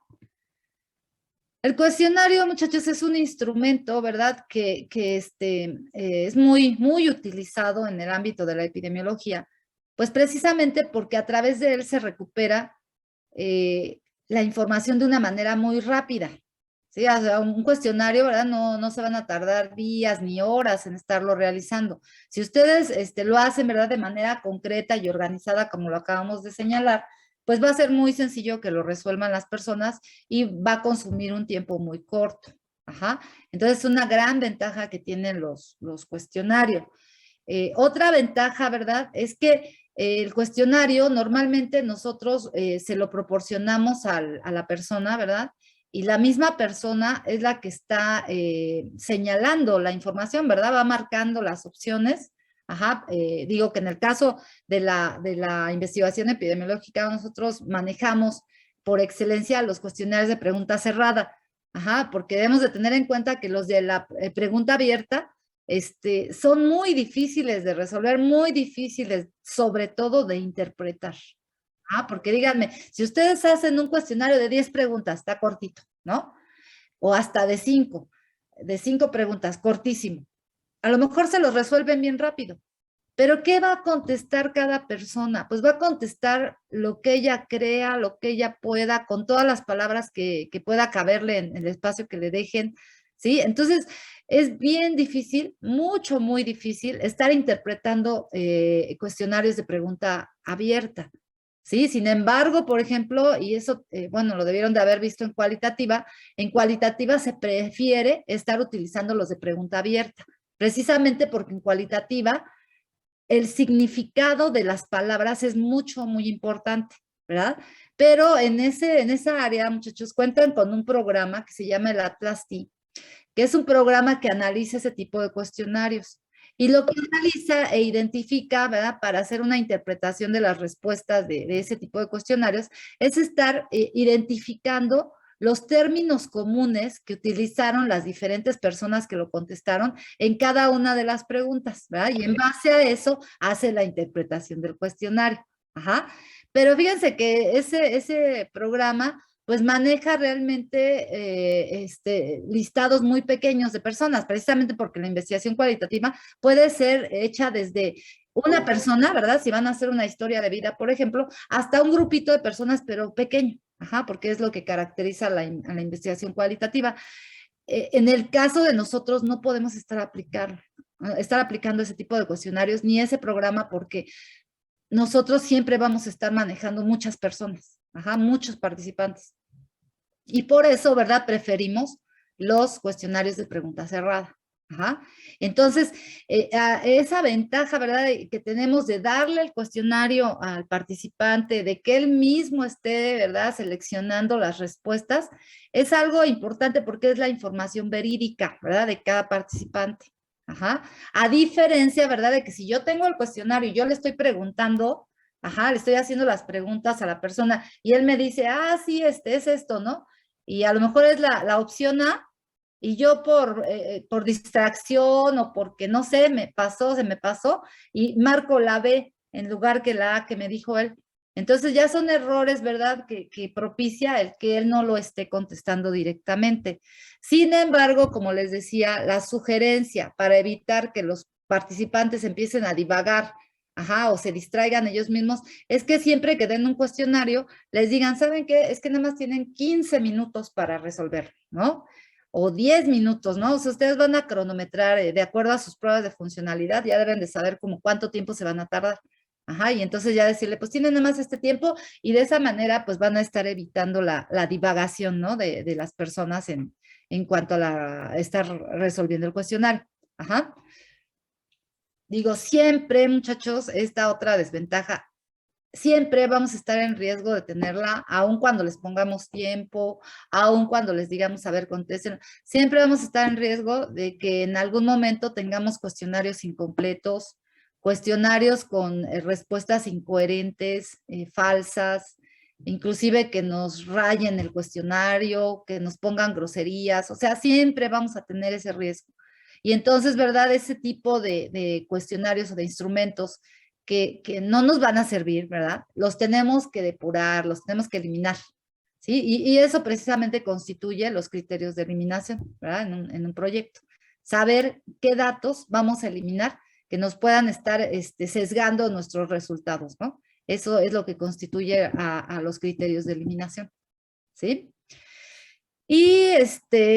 El cuestionario, muchachos, es un instrumento, ¿verdad?, que es muy, muy utilizado en el ámbito de la epidemiología, pues precisamente porque a través de él se recupera la información de una manera muy rápida. Sí, o sea, un cuestionario, ¿verdad? No se van a tardar días ni horas en estarlo realizando. Si ustedes lo hacen, ¿verdad?, de manera concreta y organizada, como lo acabamos de señalar, pues va a ser muy sencillo que lo resuelvan las personas y va a consumir un tiempo muy corto. Ajá. Entonces, es una gran ventaja que tienen los cuestionarios. Otra ventaja, ¿verdad?, es que el cuestionario normalmente nosotros se lo proporcionamos a la persona, ¿verdad? Y la misma persona es la que está señalando la información, ¿verdad? Va marcando las opciones. Ajá, digo que en el caso de la investigación epidemiológica nosotros manejamos por excelencia los cuestionarios de pregunta cerrada. Ajá, porque debemos de tener en cuenta que los de la pregunta abierta son muy difíciles de resolver, muy difíciles, sobre todo de interpretar. Porque díganme, si ustedes hacen un cuestionario de 10 preguntas, está cortito, ¿no? O hasta de 5 preguntas, cortísimo. A lo mejor se los resuelven bien rápido, pero ¿qué va a contestar cada persona? Pues va a contestar lo que ella crea, lo que ella pueda, con todas las palabras que pueda caberle en el espacio que le dejen, ¿sí? Entonces, es bien difícil, mucho, muy difícil, estar interpretando cuestionarios de pregunta abierta, ¿sí? Sin embargo, por ejemplo, y eso, bueno, lo debieron de haber visto en cualitativa se prefiere estar utilizando los de pregunta abierta, precisamente porque en cualitativa el significado de las palabras es mucho, muy importante, ¿verdad? Pero en esa área, muchachos, cuentan con un programa que se llama el Atlas T, que es un programa que analiza ese tipo de cuestionarios. Y lo que analiza e identifica, ¿verdad?, para hacer una interpretación de las respuestas de ese tipo de cuestionarios, es estar identificando los términos comunes que utilizaron las diferentes personas que lo contestaron en cada una de las preguntas, ¿verdad? Y en base a eso hace la interpretación del cuestionario. Ajá. Pero fíjense que ese programa pues maneja realmente listados muy pequeños de personas, precisamente porque la investigación cualitativa puede ser hecha desde una persona, ¿verdad? Si van a hacer una historia de vida, por ejemplo, hasta un grupito de personas, pero pequeño, ajá, porque es lo que caracteriza a la investigación cualitativa. En el caso de nosotros no podemos estar aplicando ese tipo de cuestionarios ni ese programa porque nosotros siempre vamos a estar manejando muchas personas, ajá, muchos participantes. Y por eso, ¿verdad?, preferimos los cuestionarios de pregunta cerrada. Ajá. Entonces, esa ventaja, ¿verdad?, que tenemos de darle el cuestionario al participante, de que él mismo esté, ¿verdad?, seleccionando las respuestas, es algo importante porque es la información verídica, ¿verdad?, de cada participante. Ajá. A diferencia, ¿verdad?, de que si yo tengo el cuestionario y yo le estoy preguntando, ajá, le estoy haciendo las preguntas a la persona y él me dice, sí, es esto, ¿no? Y a lo mejor es la opción A, y yo por distracción o porque no sé, se me pasó, y marco la B en lugar que la A que me dijo él. Entonces ya son errores, ¿verdad?, que propicia el que él no lo esté contestando directamente. Sin embargo, como les decía, la sugerencia para evitar que los participantes empiecen a divagar, ajá, o se distraigan ellos mismos, es que siempre que den un cuestionario, les digan, ¿saben qué? Es que nada más tienen 15 minutos para resolver, ¿no? o 10 minutos, ¿no? O sea, ustedes van a cronometrar de acuerdo a sus pruebas de funcionalidad, ya deben de saber como cuánto tiempo se van a tardar. Ajá, y entonces ya decirle, pues tienen nada más este tiempo y de esa manera pues van a estar evitando la divagación, ¿no? De las personas en cuanto a estar resolviendo el cuestionario. Ajá. Digo, siempre, muchachos, esta otra desventaja, siempre vamos a estar en riesgo de tenerla, aun cuando les pongamos tiempo, aun cuando les digamos, a ver, contesten, siempre vamos a estar en riesgo de que en algún momento tengamos cuestionarios incompletos, cuestionarios con respuestas incoherentes, falsas, inclusive que nos rayen el cuestionario, que nos pongan groserías, o sea, siempre vamos a tener ese riesgo. Y entonces, ¿verdad? Ese tipo de cuestionarios o de instrumentos que no nos van a servir, ¿verdad? Los tenemos que depurar, los tenemos que eliminar, ¿sí? Y eso precisamente constituye los criterios de eliminación, ¿verdad? En un proyecto. Saber qué datos vamos a eliminar que nos puedan estar sesgando nuestros resultados, ¿no? Eso es lo que constituye a los criterios de eliminación, ¿sí? Y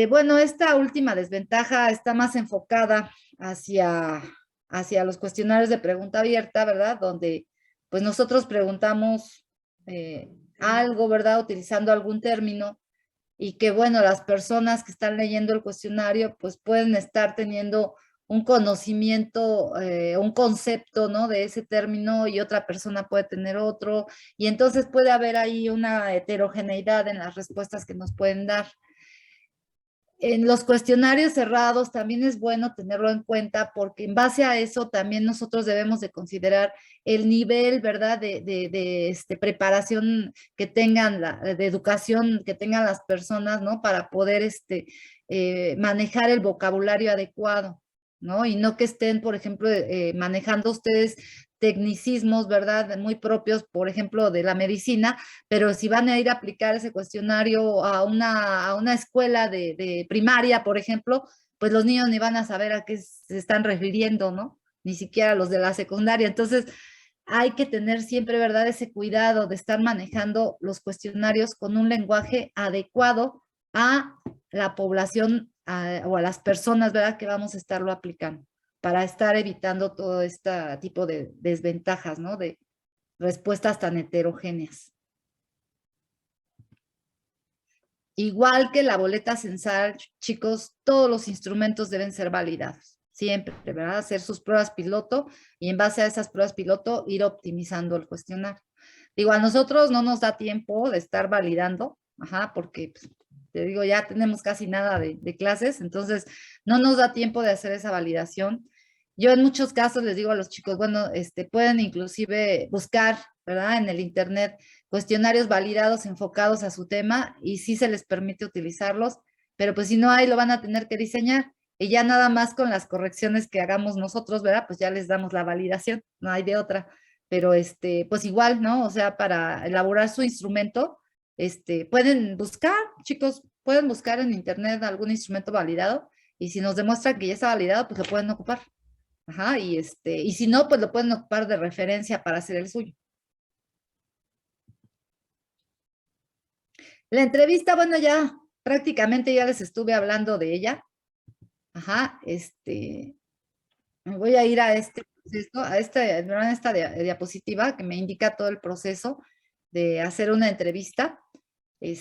bueno, esta última desventaja está más enfocada hacia los cuestionarios de pregunta abierta, ¿verdad? Donde pues nosotros preguntamos algo, ¿verdad? Utilizando algún término y que bueno, las personas que están leyendo el cuestionario pues pueden estar teniendo un conocimiento, un concepto, ¿no? De ese término y otra persona puede tener otro y entonces puede haber ahí una heterogeneidad en las respuestas que nos pueden dar. En los cuestionarios cerrados también es bueno tenerlo en cuenta porque en base a eso también nosotros debemos de considerar el nivel, ¿verdad? De preparación que tengan, de educación que tengan las personas, ¿no? Para poder manejar el vocabulario adecuado, ¿no? Y no que estén, por ejemplo, manejando ustedes tecnicismos, ¿verdad? Muy propios, por ejemplo, de la medicina, pero si van a ir a aplicar ese cuestionario a una escuela de primaria, por ejemplo, pues los niños ni van a saber a qué se están refiriendo, ¿no? Ni siquiera los de la secundaria. Entonces, hay que tener siempre, ¿verdad? Ese cuidado de estar manejando los cuestionarios con un lenguaje adecuado a la población o a las personas, ¿verdad? Que vamos a estarlo aplicando para estar evitando todo este tipo de desventajas, ¿no? De respuestas tan heterogéneas. Igual que la boleta censal, chicos, todos los instrumentos deben ser validados, siempre, ¿verdad? Hacer sus pruebas piloto y en base a esas pruebas piloto ir optimizando el cuestionario. Digo, a nosotros no nos da tiempo de estar validando, ajá, porque pues, te digo, ya tenemos casi nada de clases, entonces no nos da tiempo de hacer esa validación. Yo en muchos casos les digo a los chicos, bueno, pueden inclusive buscar, ¿verdad? En el internet cuestionarios validados enfocados a su tema y sí se les permite utilizarlos, pero pues si no hay, lo van a tener que diseñar y ya nada más con las correcciones que hagamos nosotros, ¿verdad? Pues ya les damos la validación, no hay de otra, pero pues igual, ¿no? O sea, para elaborar su instrumento, pueden buscar, chicos, pueden buscar en internet algún instrumento validado y si nos demuestran que ya está validado, pues lo pueden ocupar. Ajá, y si no, pues lo pueden ocupar de referencia para hacer el suyo. La entrevista, bueno, ya prácticamente ya les estuve hablando de ella. Ajá, me voy a ir a este proceso, a esta diapositiva que me indica todo el proceso de hacer una entrevista. Y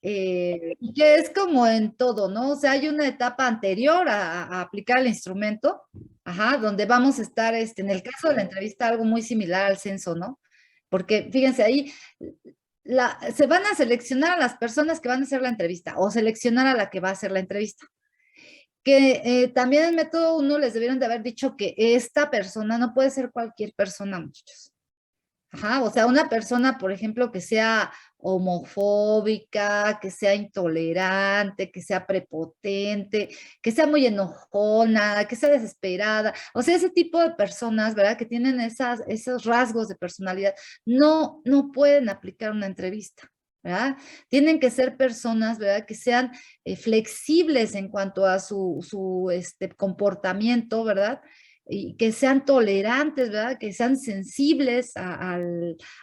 que es como en todo, ¿no? O sea, hay una etapa anterior a aplicar el instrumento, ajá, donde vamos a estar, en el caso de la entrevista, algo muy similar al censo, ¿no? Porque fíjense ahí, se van a seleccionar a las personas que van a hacer la entrevista o seleccionar a la que va a hacer la entrevista. Que también el método 1 les debieron de haber dicho que esta persona no puede ser cualquier persona, muchachos. Ajá, o sea, una persona, por ejemplo, que sea homofóbica, que sea intolerante, que sea prepotente, que sea muy enojona, que sea desesperada, o sea, ese tipo de personas, ¿verdad? Que tienen esos rasgos de personalidad, no pueden aplicar una entrevista, ¿verdad? Tienen que ser personas, ¿verdad? Que sean flexibles en cuanto a su comportamiento, ¿verdad? y que sean tolerantes, ¿verdad? Que sean sensibles a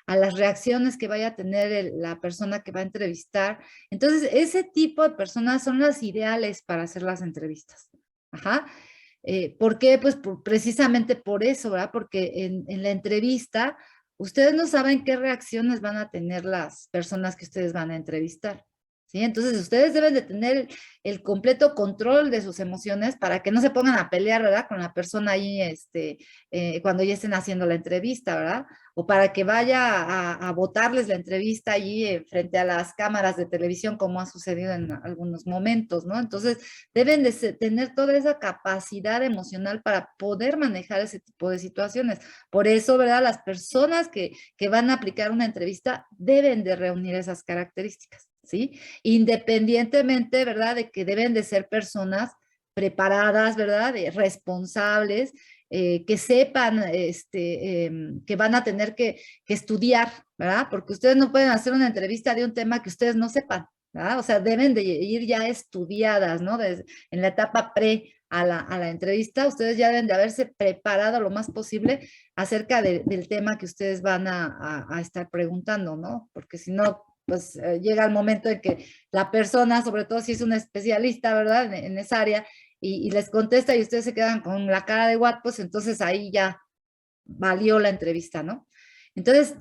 las reacciones que vaya a tener la persona que va a entrevistar. Entonces, ese tipo de personas son las ideales para hacer las entrevistas. Ajá. ¿Por qué? Pues precisamente por eso, ¿verdad? Porque en la entrevista, ustedes no saben qué reacciones van a tener las personas que ustedes van a entrevistar. ¿Sí? Entonces, ustedes deben de tener el completo control de sus emociones para que no se pongan a pelear, ¿verdad? Con la persona ahí, cuando ya estén haciendo la entrevista, ¿verdad? O para que vaya a botarles la entrevista allí frente a las cámaras de televisión, como ha sucedido en algunos momentos, ¿no? Entonces, deben de tener toda esa capacidad emocional para poder manejar ese tipo de situaciones. Por eso, ¿verdad? Las personas que van a aplicar una entrevista deben de reunir esas características, ¿sí? Independientemente, ¿verdad? De que deben de ser personas preparadas, ¿verdad? Responsables, que sepan que van a tener que estudiar, ¿verdad? Porque ustedes no pueden hacer una entrevista de un tema que ustedes no sepan, ¿verdad? O sea, deben de ir ya estudiadas, ¿no? En la etapa pre a la entrevista, ustedes ya deben de haberse preparado lo más posible acerca del tema que ustedes van a estar preguntando, ¿no? Porque si no, pues llega el momento en que la persona, sobre todo si es una especialista, ¿verdad? En esa área, y les contesta y ustedes se quedan con la cara de what, pues entonces ahí ya valió la entrevista, ¿no? Entonces,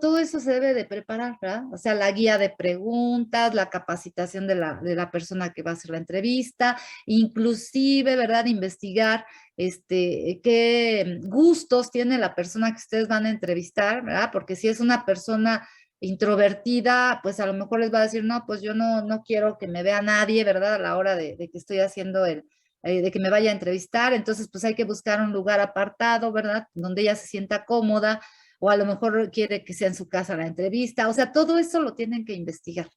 todo eso se debe de preparar, ¿verdad? O sea, la guía de preguntas, la capacitación de la persona que va a hacer la entrevista, inclusive, ¿verdad? Investigar qué gustos tiene la persona que ustedes van a entrevistar, ¿verdad? Porque si es una persona introvertida, pues a lo mejor les va a decir, no, pues yo no quiero que me vea nadie, ¿verdad? A la hora de que estoy haciendo de que me vaya a entrevistar, entonces pues hay que buscar un lugar apartado, ¿verdad? Donde ella se sienta cómoda, o a lo mejor quiere que sea en su casa la entrevista, o sea, todo eso lo tienen que investigar,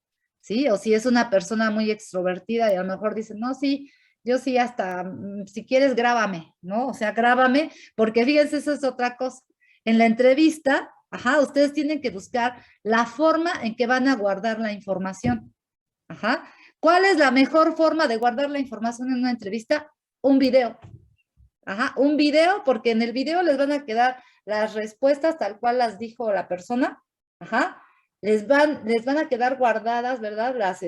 ¿sí? O si es una persona muy extrovertida y a lo mejor dicen, no, sí, yo sí hasta, si quieres, grábame, ¿no? O sea, grábame, porque fíjense, eso es otra cosa. En la entrevista, ajá, ustedes tienen que buscar la forma en que van a guardar la información. Ajá. ¿Cuál es la mejor forma de guardar la información en una entrevista? Un video. Ajá, un video, porque en el video les van a quedar las respuestas tal cual las dijo la persona. Ajá. Les van a quedar guardadas, ¿verdad? Las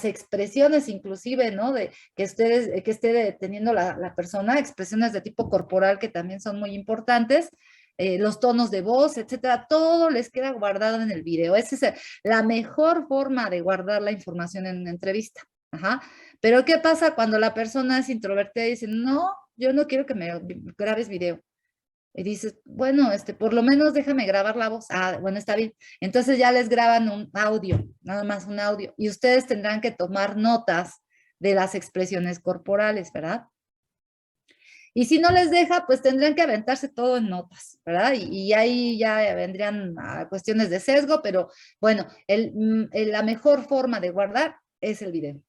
expresiones inclusive, ¿no? Que esté teniendo la persona, expresiones de tipo corporal que también son muy importantes, los tonos de voz, etcétera, todo les queda guardado en el video. Esa es la mejor forma de guardar la información en una entrevista. Ajá. Pero ¿qué pasa cuando la persona es introvertida y dice, no, yo no quiero que me grabes video? Y dices, bueno, por lo menos déjame grabar la voz. Ah, bueno, está bien. Entonces ya les graban un audio, nada más un audio. Y ustedes tendrán que tomar notas de las expresiones corporales, ¿verdad? Y si no les deja, pues tendrían que aventarse todo en notas, ¿verdad? Y ahí ya vendrían cuestiones de sesgo, pero bueno, la mejor forma de guardar es el video.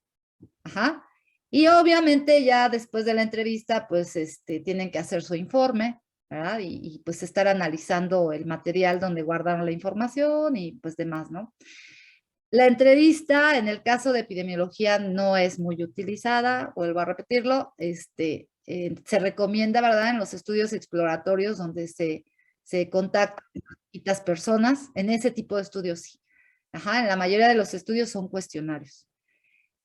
Ajá. Y obviamente ya después de la entrevista, pues tienen que hacer su informe, ¿verdad? Y pues estar analizando el material donde guardaron la información y pues demás, ¿no? La entrevista, en el caso de epidemiología, no es muy utilizada, vuelvo a repetirlo, se recomienda, ¿verdad? En los estudios exploratorios donde se contactan distintas personas, en ese tipo de estudios sí. Ajá, en la mayoría de los estudios son cuestionarios.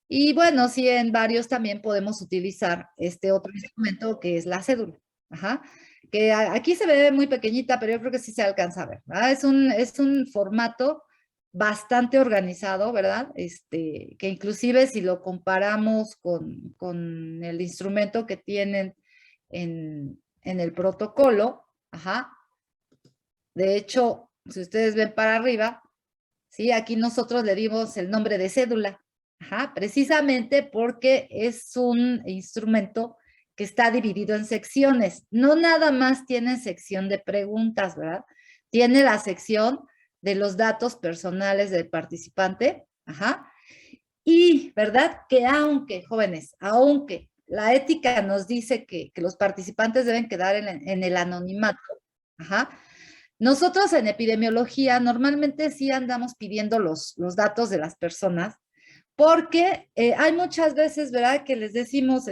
Y bueno, sí, en varios también podemos utilizar este otro instrumento que es la cédula. Ajá. Que aquí se ve muy pequeñita, pero yo creo que sí se alcanza a ver, ¿verdad? Es un formato bastante organizado, ¿verdad? Que inclusive si lo comparamos con el instrumento que tienen en el protocolo, ajá. De hecho, si ustedes ven para arriba, ¿sí? Aquí nosotros le dimos el nombre de cédula. Ajá, precisamente porque es un instrumento que está dividido en secciones. No nada más tiene sección de preguntas, ¿verdad? Tiene la sección de los datos personales del participante. Ajá. Y, ¿verdad? Que aunque, jóvenes, aunque la ética nos dice que los participantes deben quedar en el anonimato, ajá, nosotros en epidemiología normalmente sí andamos pidiendo los datos de las personas porque hay muchas veces, ¿verdad? Que les decimos,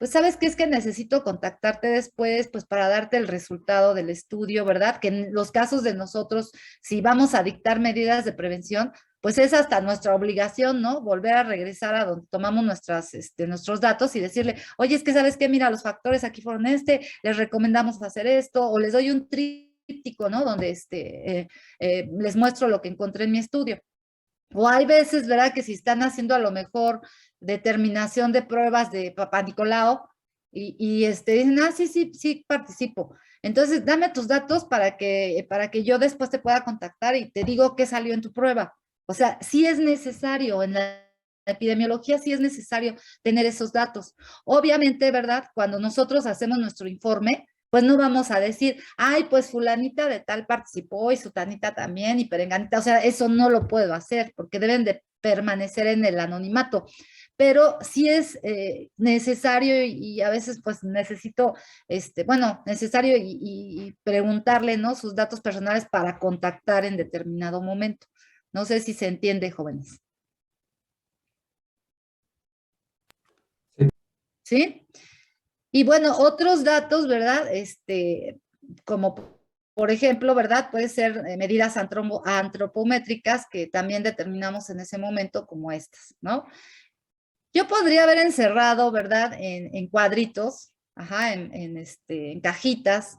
pues sabes que es que necesito contactarte después, pues para darte el resultado del estudio, ¿verdad? Que en los casos de nosotros, si vamos a dictar medidas de prevención, pues es hasta nuestra obligación, ¿no? Volver a regresar a donde tomamos nuestros datos y decirle, oye, es que sabes qué, mira, los factores aquí fueron les recomendamos hacer esto, o les doy un tríptico, ¿no? Donde les muestro lo que encontré en mi estudio. O hay veces, ¿verdad? Que si están haciendo a lo mejor determinación de pruebas de Papá Nicolau y dicen, sí, sí, sí, participo. Entonces, dame tus datos para que yo después te pueda contactar y te digo qué salió en tu prueba. O sea, sí es necesario, en la epidemiología sí es necesario tener esos datos. Obviamente, ¿verdad? Cuando nosotros hacemos nuestro informe, pues no vamos a decir, ay, pues fulanita de tal participó y sutanita también y perenganita, o sea, eso no lo puedo hacer porque deben de permanecer en el anonimato, pero sí es necesario y a veces pues necesito, necesario y preguntarle, ¿no? Sus datos personales para contactar en determinado momento. No sé si se entiende, jóvenes. ¿Sí? Y bueno, otros datos, ¿verdad? Como por ejemplo, ¿verdad? Puede ser medidas antropométricas que también determinamos en ese momento como estas, ¿no? Yo podría haber encerrado, ¿verdad? En cuadritos, ajá, en cajitas,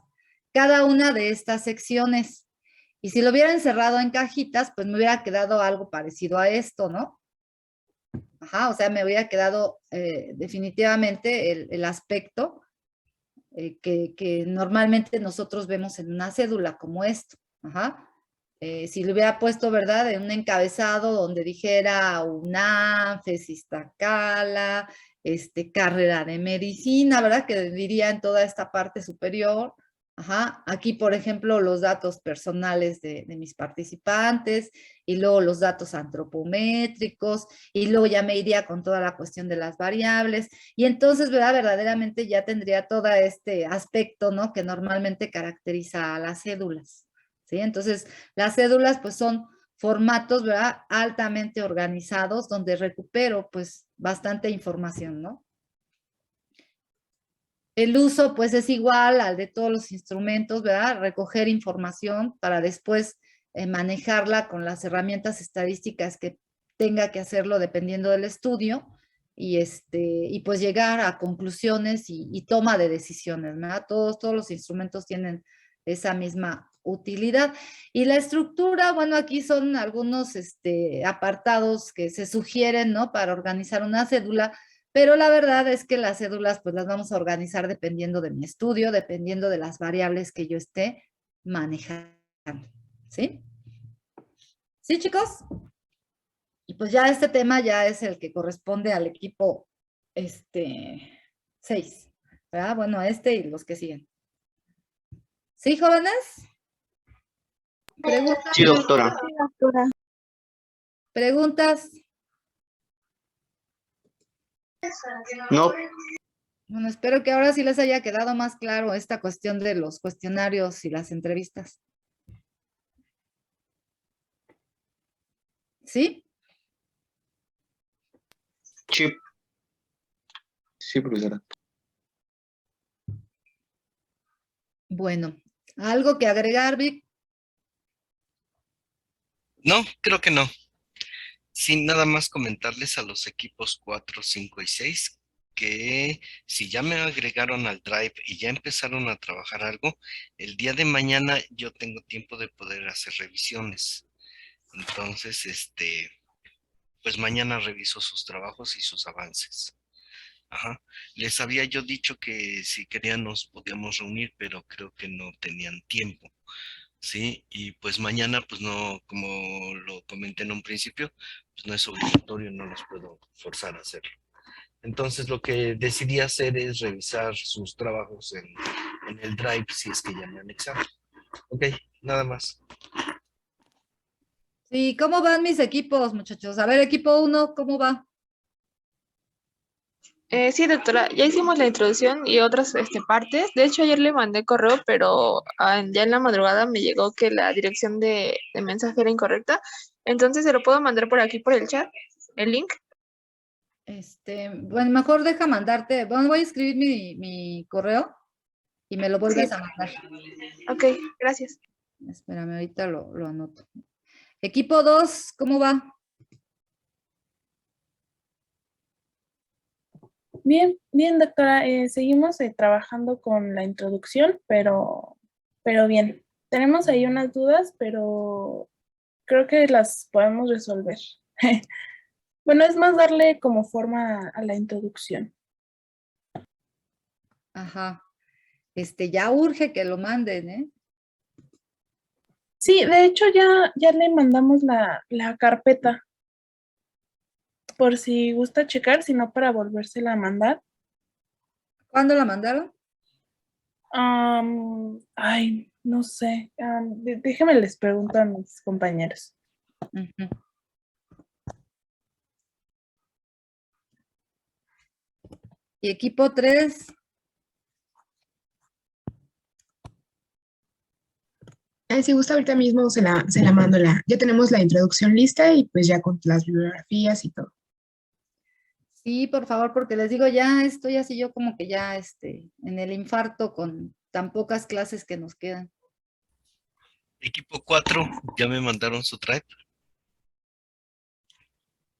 cada una de estas secciones. Y si lo hubiera encerrado en cajitas, pues me hubiera quedado algo parecido a esto, ¿no? Ajá, o sea, me hubiera quedado definitivamente el aspecto que normalmente nosotros vemos en una cédula como esto. Ajá. Si le hubiera puesto, ¿verdad?, en un encabezado donde dijera UNAM, Iztacala, carrera de medicina, ¿verdad?, que diría en toda esta parte superior. Ajá. Aquí, por ejemplo, los datos personales de mis participantes y luego los datos antropométricos y luego ya me iría con toda la cuestión de las variables y entonces, ¿verdad?, verdaderamente ya tendría todo este aspecto, ¿no?, que normalmente caracteriza a las cédulas, ¿sí? Entonces, las cédulas pues son formatos, ¿verdad?, altamente organizados donde recupero pues bastante información, ¿no? El uso, pues, es igual al de todos los instrumentos, ¿verdad? Recoger información para después manejarla con las herramientas estadísticas que tenga que hacerlo dependiendo del estudio y pues llegar a conclusiones y toma de decisiones, ¿verdad? Todos los instrumentos tienen esa misma utilidad. Y la estructura, bueno, aquí son algunos apartados que se sugieren, ¿no? Para organizar una cédula, pero la verdad es que las cédulas pues las vamos a organizar dependiendo de mi estudio, dependiendo de las variables que yo esté manejando, ¿sí? ¿Sí, chicos? Y pues ya este tema ya es el que corresponde al equipo 6, ¿verdad? Bueno, y los que siguen. ¿Sí, jóvenes? ¿Preguntas? Sí, doctora. Sí, doctora. ¿Preguntas? No, Bueno, espero que ahora sí les haya quedado más claro esta cuestión de los cuestionarios y las entrevistas. ¿Sí? sí. Sí, profesora. Bueno, ¿algo que agregar, Vic? No, creo que no. Sin nada más comentarles a los equipos 4, 5 y 6 que si ya me agregaron al Drive y ya empezaron a trabajar algo, el día de mañana yo tengo tiempo de poder hacer revisiones. Entonces, pues mañana reviso sus trabajos y sus avances. Ajá. Les había yo dicho que si querían nos podíamos reunir, pero creo que no tenían tiempo. Sí, y pues mañana, pues no, como lo comenté en un principio, pues no es obligatorio, no los puedo forzar a hacerlo. Entonces lo que decidí hacer es revisar sus trabajos en el Drive si es que ya me anexaron. Ok, nada más. Sí, ¿cómo van mis equipos, muchachos? A ver, equipo 1, ¿cómo va? Sí, doctora, ya hicimos la introducción y otras partes. De hecho, ayer le mandé correo, pero ya en la madrugada me llegó que la dirección de mensaje era incorrecta. Entonces, ¿se lo puedo mandar por aquí, por el chat? ¿El link? Bueno, mejor deja mandarte, bueno, voy a escribir mi correo y me lo vuelves a mandar. Ok, gracias. Espérame, ahorita lo anoto. Equipo 2, ¿cómo va? Bien, bien, doctora. Seguimos trabajando con la introducción, pero bien. Tenemos ahí unas dudas, pero creo que las podemos resolver. Bueno, es más darle como forma a la introducción. Ajá. Ya urge que lo manden, ¿eh? Sí, de hecho ya le mandamos la carpeta por si gusta checar, si no para volvérsela a mandar. ¿Cuándo la mandaron? Ay, no sé. Déjenme les pregunto a mis compañeros. Ujú. Y equipo 3, Si gusta, ahorita mismo se la mando. Ya tenemos la introducción lista y pues ya con las bibliografías y todo. sí, por favor, porque les digo, ya estoy así yo como que ya en el infarto con tan pocas clases que nos quedan. Equipo 4, ya me mandaron su drive.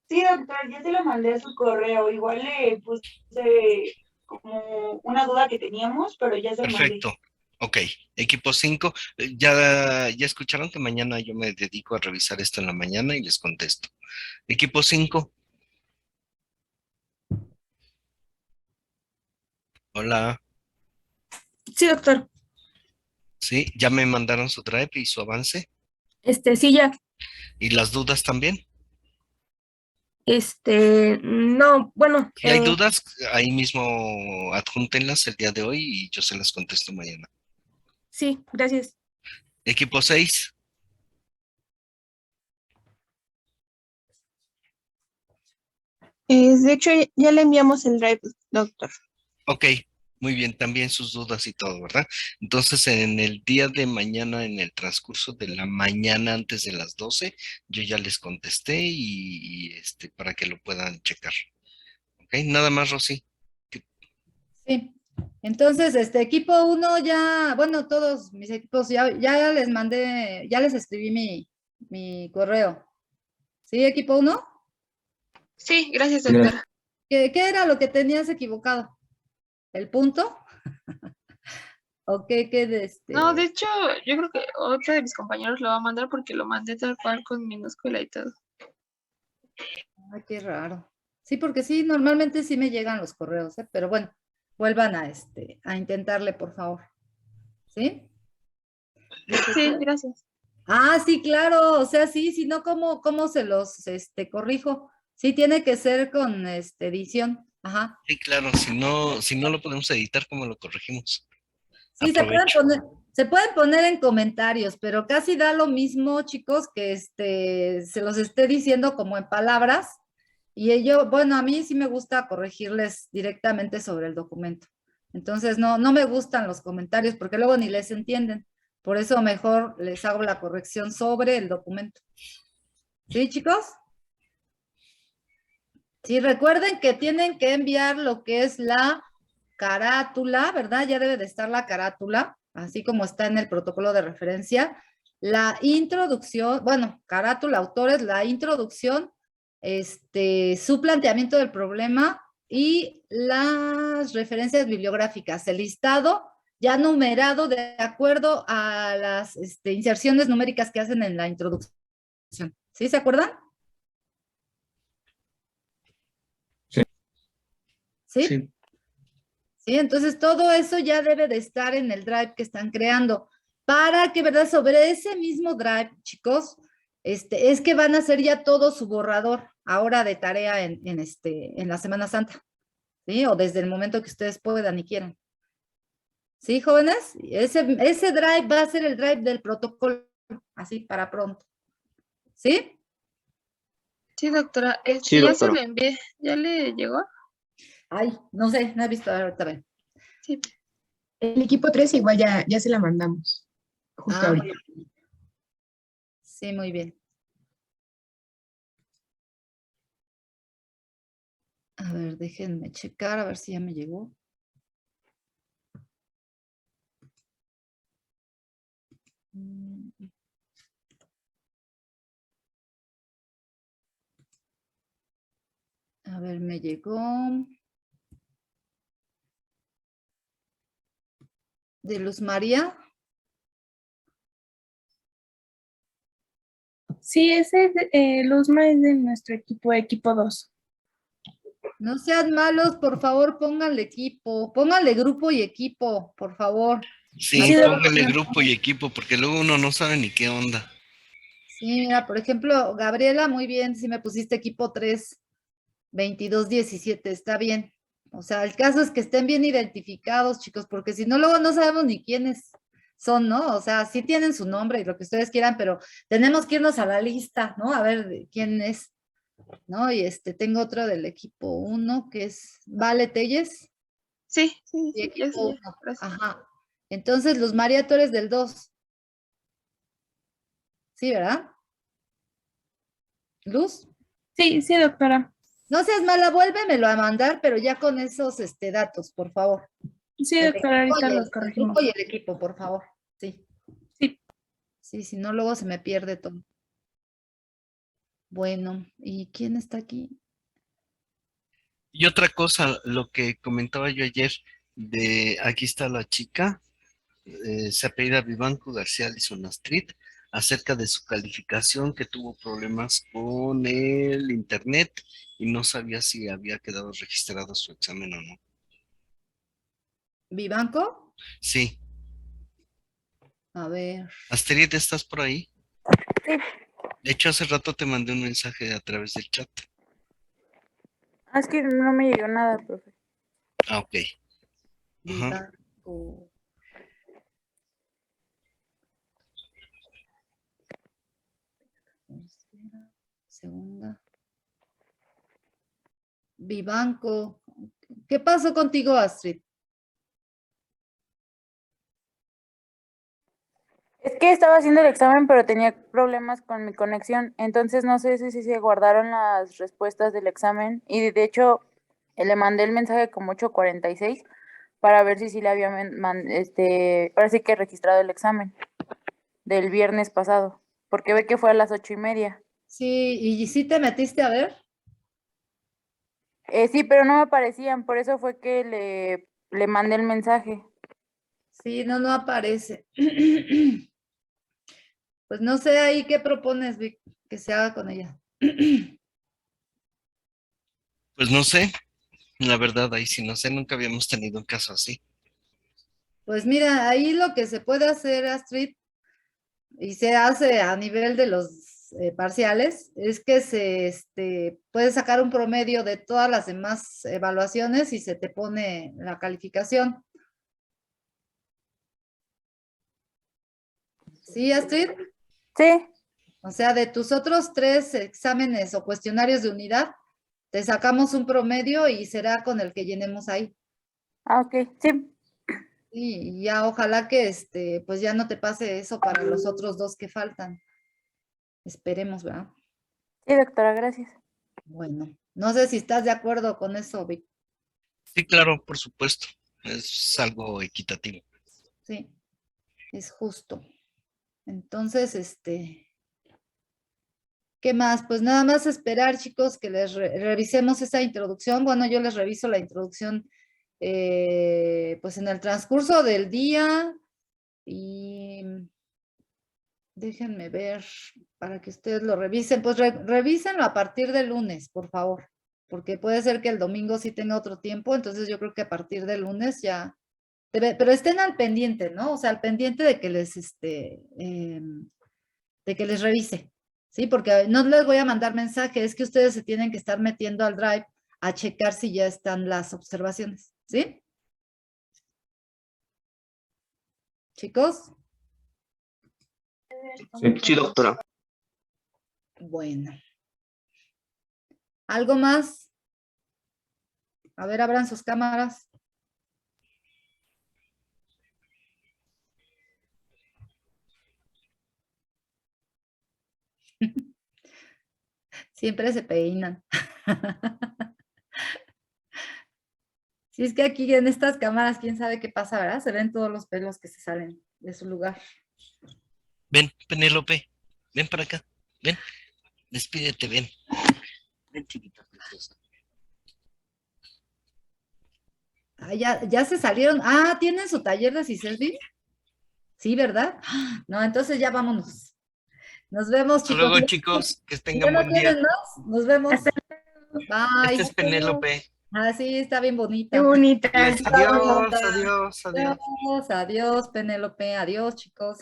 Sí, doctor, ya se lo mandé a su correo. Igual le puse como una duda que teníamos, pero ya se lo mandé. Perfecto. Ok. Equipo 5, ya escucharon que mañana yo me dedico a revisar esto en la mañana y les contesto. Equipo 5. Hola. Sí, doctor. Sí, ya me mandaron su drive y su avance. Sí, ya. ¿Y las dudas también? No, bueno, Si hay dudas, ahí mismo adjúntenlas el día de hoy y yo se las contesto mañana. sí, gracias. Equipo 6. De hecho, ya le enviamos el drive, doctor. Ok, muy bien, también sus dudas y todo, ¿verdad? Entonces, en el día de mañana, en el transcurso de la mañana antes de las 12, yo ya les contesté y para que lo puedan checar. Ok, nada más, Rosy. Sí. Entonces, equipo 1 ya, bueno, todos mis equipos ya les mandé, ya les escribí mi correo. ¿Sí, equipo 1? Sí, gracias, doctora. ¿Qué era lo que tenías equivocado? ¿El punto? ¿O qué No, de hecho, yo creo que otro de mis compañeros lo va a mandar porque lo mandé tal cual con minúscula y todo. Ay, qué raro. Sí, porque sí, normalmente sí me llegan los correos, ¿eh? Pero bueno, vuelvan a intentarle, por favor. ¿Sí? Sí, gracias. Ah, sí, claro, o sea, sí, si no, ¿cómo se los corrijo? Sí, tiene que ser con edición. Ajá. Sí, claro, si no lo podemos editar, ¿cómo lo corregimos? Sí, Aprovecho. se pueden poner en comentarios, pero casi da lo mismo, chicos, que se los esté diciendo como en palabras. Y bueno, a mí sí me gusta corregirles directamente sobre el documento. Entonces, no me gustan los comentarios porque luego ni les entienden. Por eso mejor les hago la corrección sobre el documento. ¿Sí, chicos? Sí, recuerden que tienen que enviar lo que es la carátula, ¿verdad? Ya debe de estar la carátula, así como está en el protocolo de referencia. La introducción, bueno, carátula, autores, la introducción, su planteamiento del problema y las referencias bibliográficas, el listado ya numerado de acuerdo a las inserciones numéricas que hacen en la introducción. ¿Sí se acuerdan? ¿Sí? Sí. Sí, entonces todo eso ya debe de estar en el drive que están creando para que, ¿verdad? Sobre ese mismo drive, chicos, es que van a hacer ya todo su borrador ahora de tarea en la Semana Santa, ¿sí? O desde el momento que ustedes puedan y quieran. ¿Sí, jóvenes? Ese drive va a ser el drive del protocolo, así para pronto. ¿Sí? Sí, doctora. Sí, Ya se doctora. lo envié. ¿Ya le llegó? Ay, no sé, no he visto, ahorita ven. Sí. El equipo 3 igual ya se la mandamos. Justo ahorita. Sí, muy bien. A ver, déjenme checar, a ver si ya me llegó. Mm. A ver, me llegó. De Luz María. Sí, ese Luzma es de nuestro equipo 2. No sean malos, por favor, pónganle equipo. Pónganle grupo y equipo, por favor. Sí, Sí, póngale doctora. grupo y equipo, porque luego uno no sabe ni qué onda. Sí, mira, por ejemplo, Gabriela, muy bien, si me pusiste equipo 3, 22, 17, está bien. O sea, el caso es que estén bien identificados, chicos, porque si no, luego no sabemos ni quiénes son, ¿no? O sea, sí tienen su nombre y lo que ustedes quieran, pero tenemos que irnos a la lista, ¿no? A ver quién es, ¿no? Y tengo otro del equipo 1, que es Vale Telles, Sí, sí, y sí, ya sé, equipo ya. 1. Gracias. Ajá. Entonces, Luz María, tú eres del 2. Sí, ¿verdad? Luz. Sí, sí, doctora. No seas mala, vuélvemelo a mandar, pero ya con esos datos, por favor. Sí, El doctora, equipo ahorita y los el grupo y corregimos. el equipo, por favor. Sí, Sí. sí, si no, luego se me pierde todo. Bueno, ¿y quién está aquí? Y otra cosa, lo que comentaba yo ayer, de aquí está la chica, se apellida Vivanco García Lisonastrit, acerca de su calificación, que tuvo problemas con el internet y no sabía si había quedado registrado su examen o no. ¿Vivanco? Sí, A ver. Astrid, ¿estás por ahí? Sí. De hecho, hace rato te mandé un mensaje a través del chat. Ah, es que no me llegó nada, profe. Ah, ok. Ajá. Vivanco. Tercera, segunda. Vivanco. ¿Qué pasó contigo, Astrid? Es que estaba haciendo el examen, pero tenía problemas con mi conexión, entonces no sé si se guardaron las respuestas del examen y de hecho le mandé el mensaje como 8:46 para ver si sí le había ahora sí que registrado el examen del viernes pasado, porque ve que fue a las 8:30. Sí, ¿y sí te metiste a ver? Sí, pero no me aparecían, por eso fue que le mandé el mensaje. Sí, no, no aparece. Pues no sé ahí qué propones, Vic, que se haga con ella. Pues no sé, la verdad, ahí sí no sé, nunca habíamos tenido un caso así. Pues mira, ahí lo que se puede hacer, Astrid, y se hace a nivel de los parciales, es que puede sacar un promedio de todas las demás evaluaciones y se te pone la calificación. ¿Sí, Astrid? Sí, O sea, de tus otros 3 exámenes o cuestionarios de unidad, te sacamos un promedio y será con el que llenemos ahí. ok, sí, Y ya ojalá que pues ya no te pase eso para los otros 2 que faltan. Esperemos, ¿verdad? sí, doctora, gracias. Bueno, no sé si estás de acuerdo con eso, Vic. Sí, claro, por supuesto, es algo equitativo. Sí, es justo. Entonces, ¿qué más? Pues nada más esperar, chicos, que les revisemos esa introducción. Bueno, yo les reviso la introducción, pues en el transcurso del día y déjenme ver para que ustedes lo revisen. Pues revísenlo a partir del lunes, por favor, porque puede ser que el domingo sí tenga otro tiempo, entonces yo creo que a partir del lunes ya, pero estén al pendiente, ¿no? O sea, al pendiente de que de que les revise, ¿sí? Porque no les voy a mandar mensaje, es que ustedes se tienen que estar metiendo al Drive a checar si ya están las observaciones, ¿sí? Chicos, Sí, doctora. bueno. ¿Algo más? A ver, abran sus cámaras. Siempre se peinan. Si es que aquí en estas cámaras, quién sabe qué pasa, ¿verdad? Se ven todos los pelos que se salen de su lugar. Ven, Penélope, ven para acá, ven, despídete, ven. Ven, chiquita preciosa. Ah, ya se salieron. Ah, ¿tienen su taller de Cisesbi? Sí, ¿verdad? No, entonces ya vámonos. Nos vemos, Hasta chicos. luego, chicos, que ¿Ya tengan no buen día. tienen más? Nos vemos. Bye. Esta es Penélope. Ah, sí, está bien bonita. Qué bonita. Adiós, adiós, adiós. Adiós, adiós, Penélope. Adiós, chicos.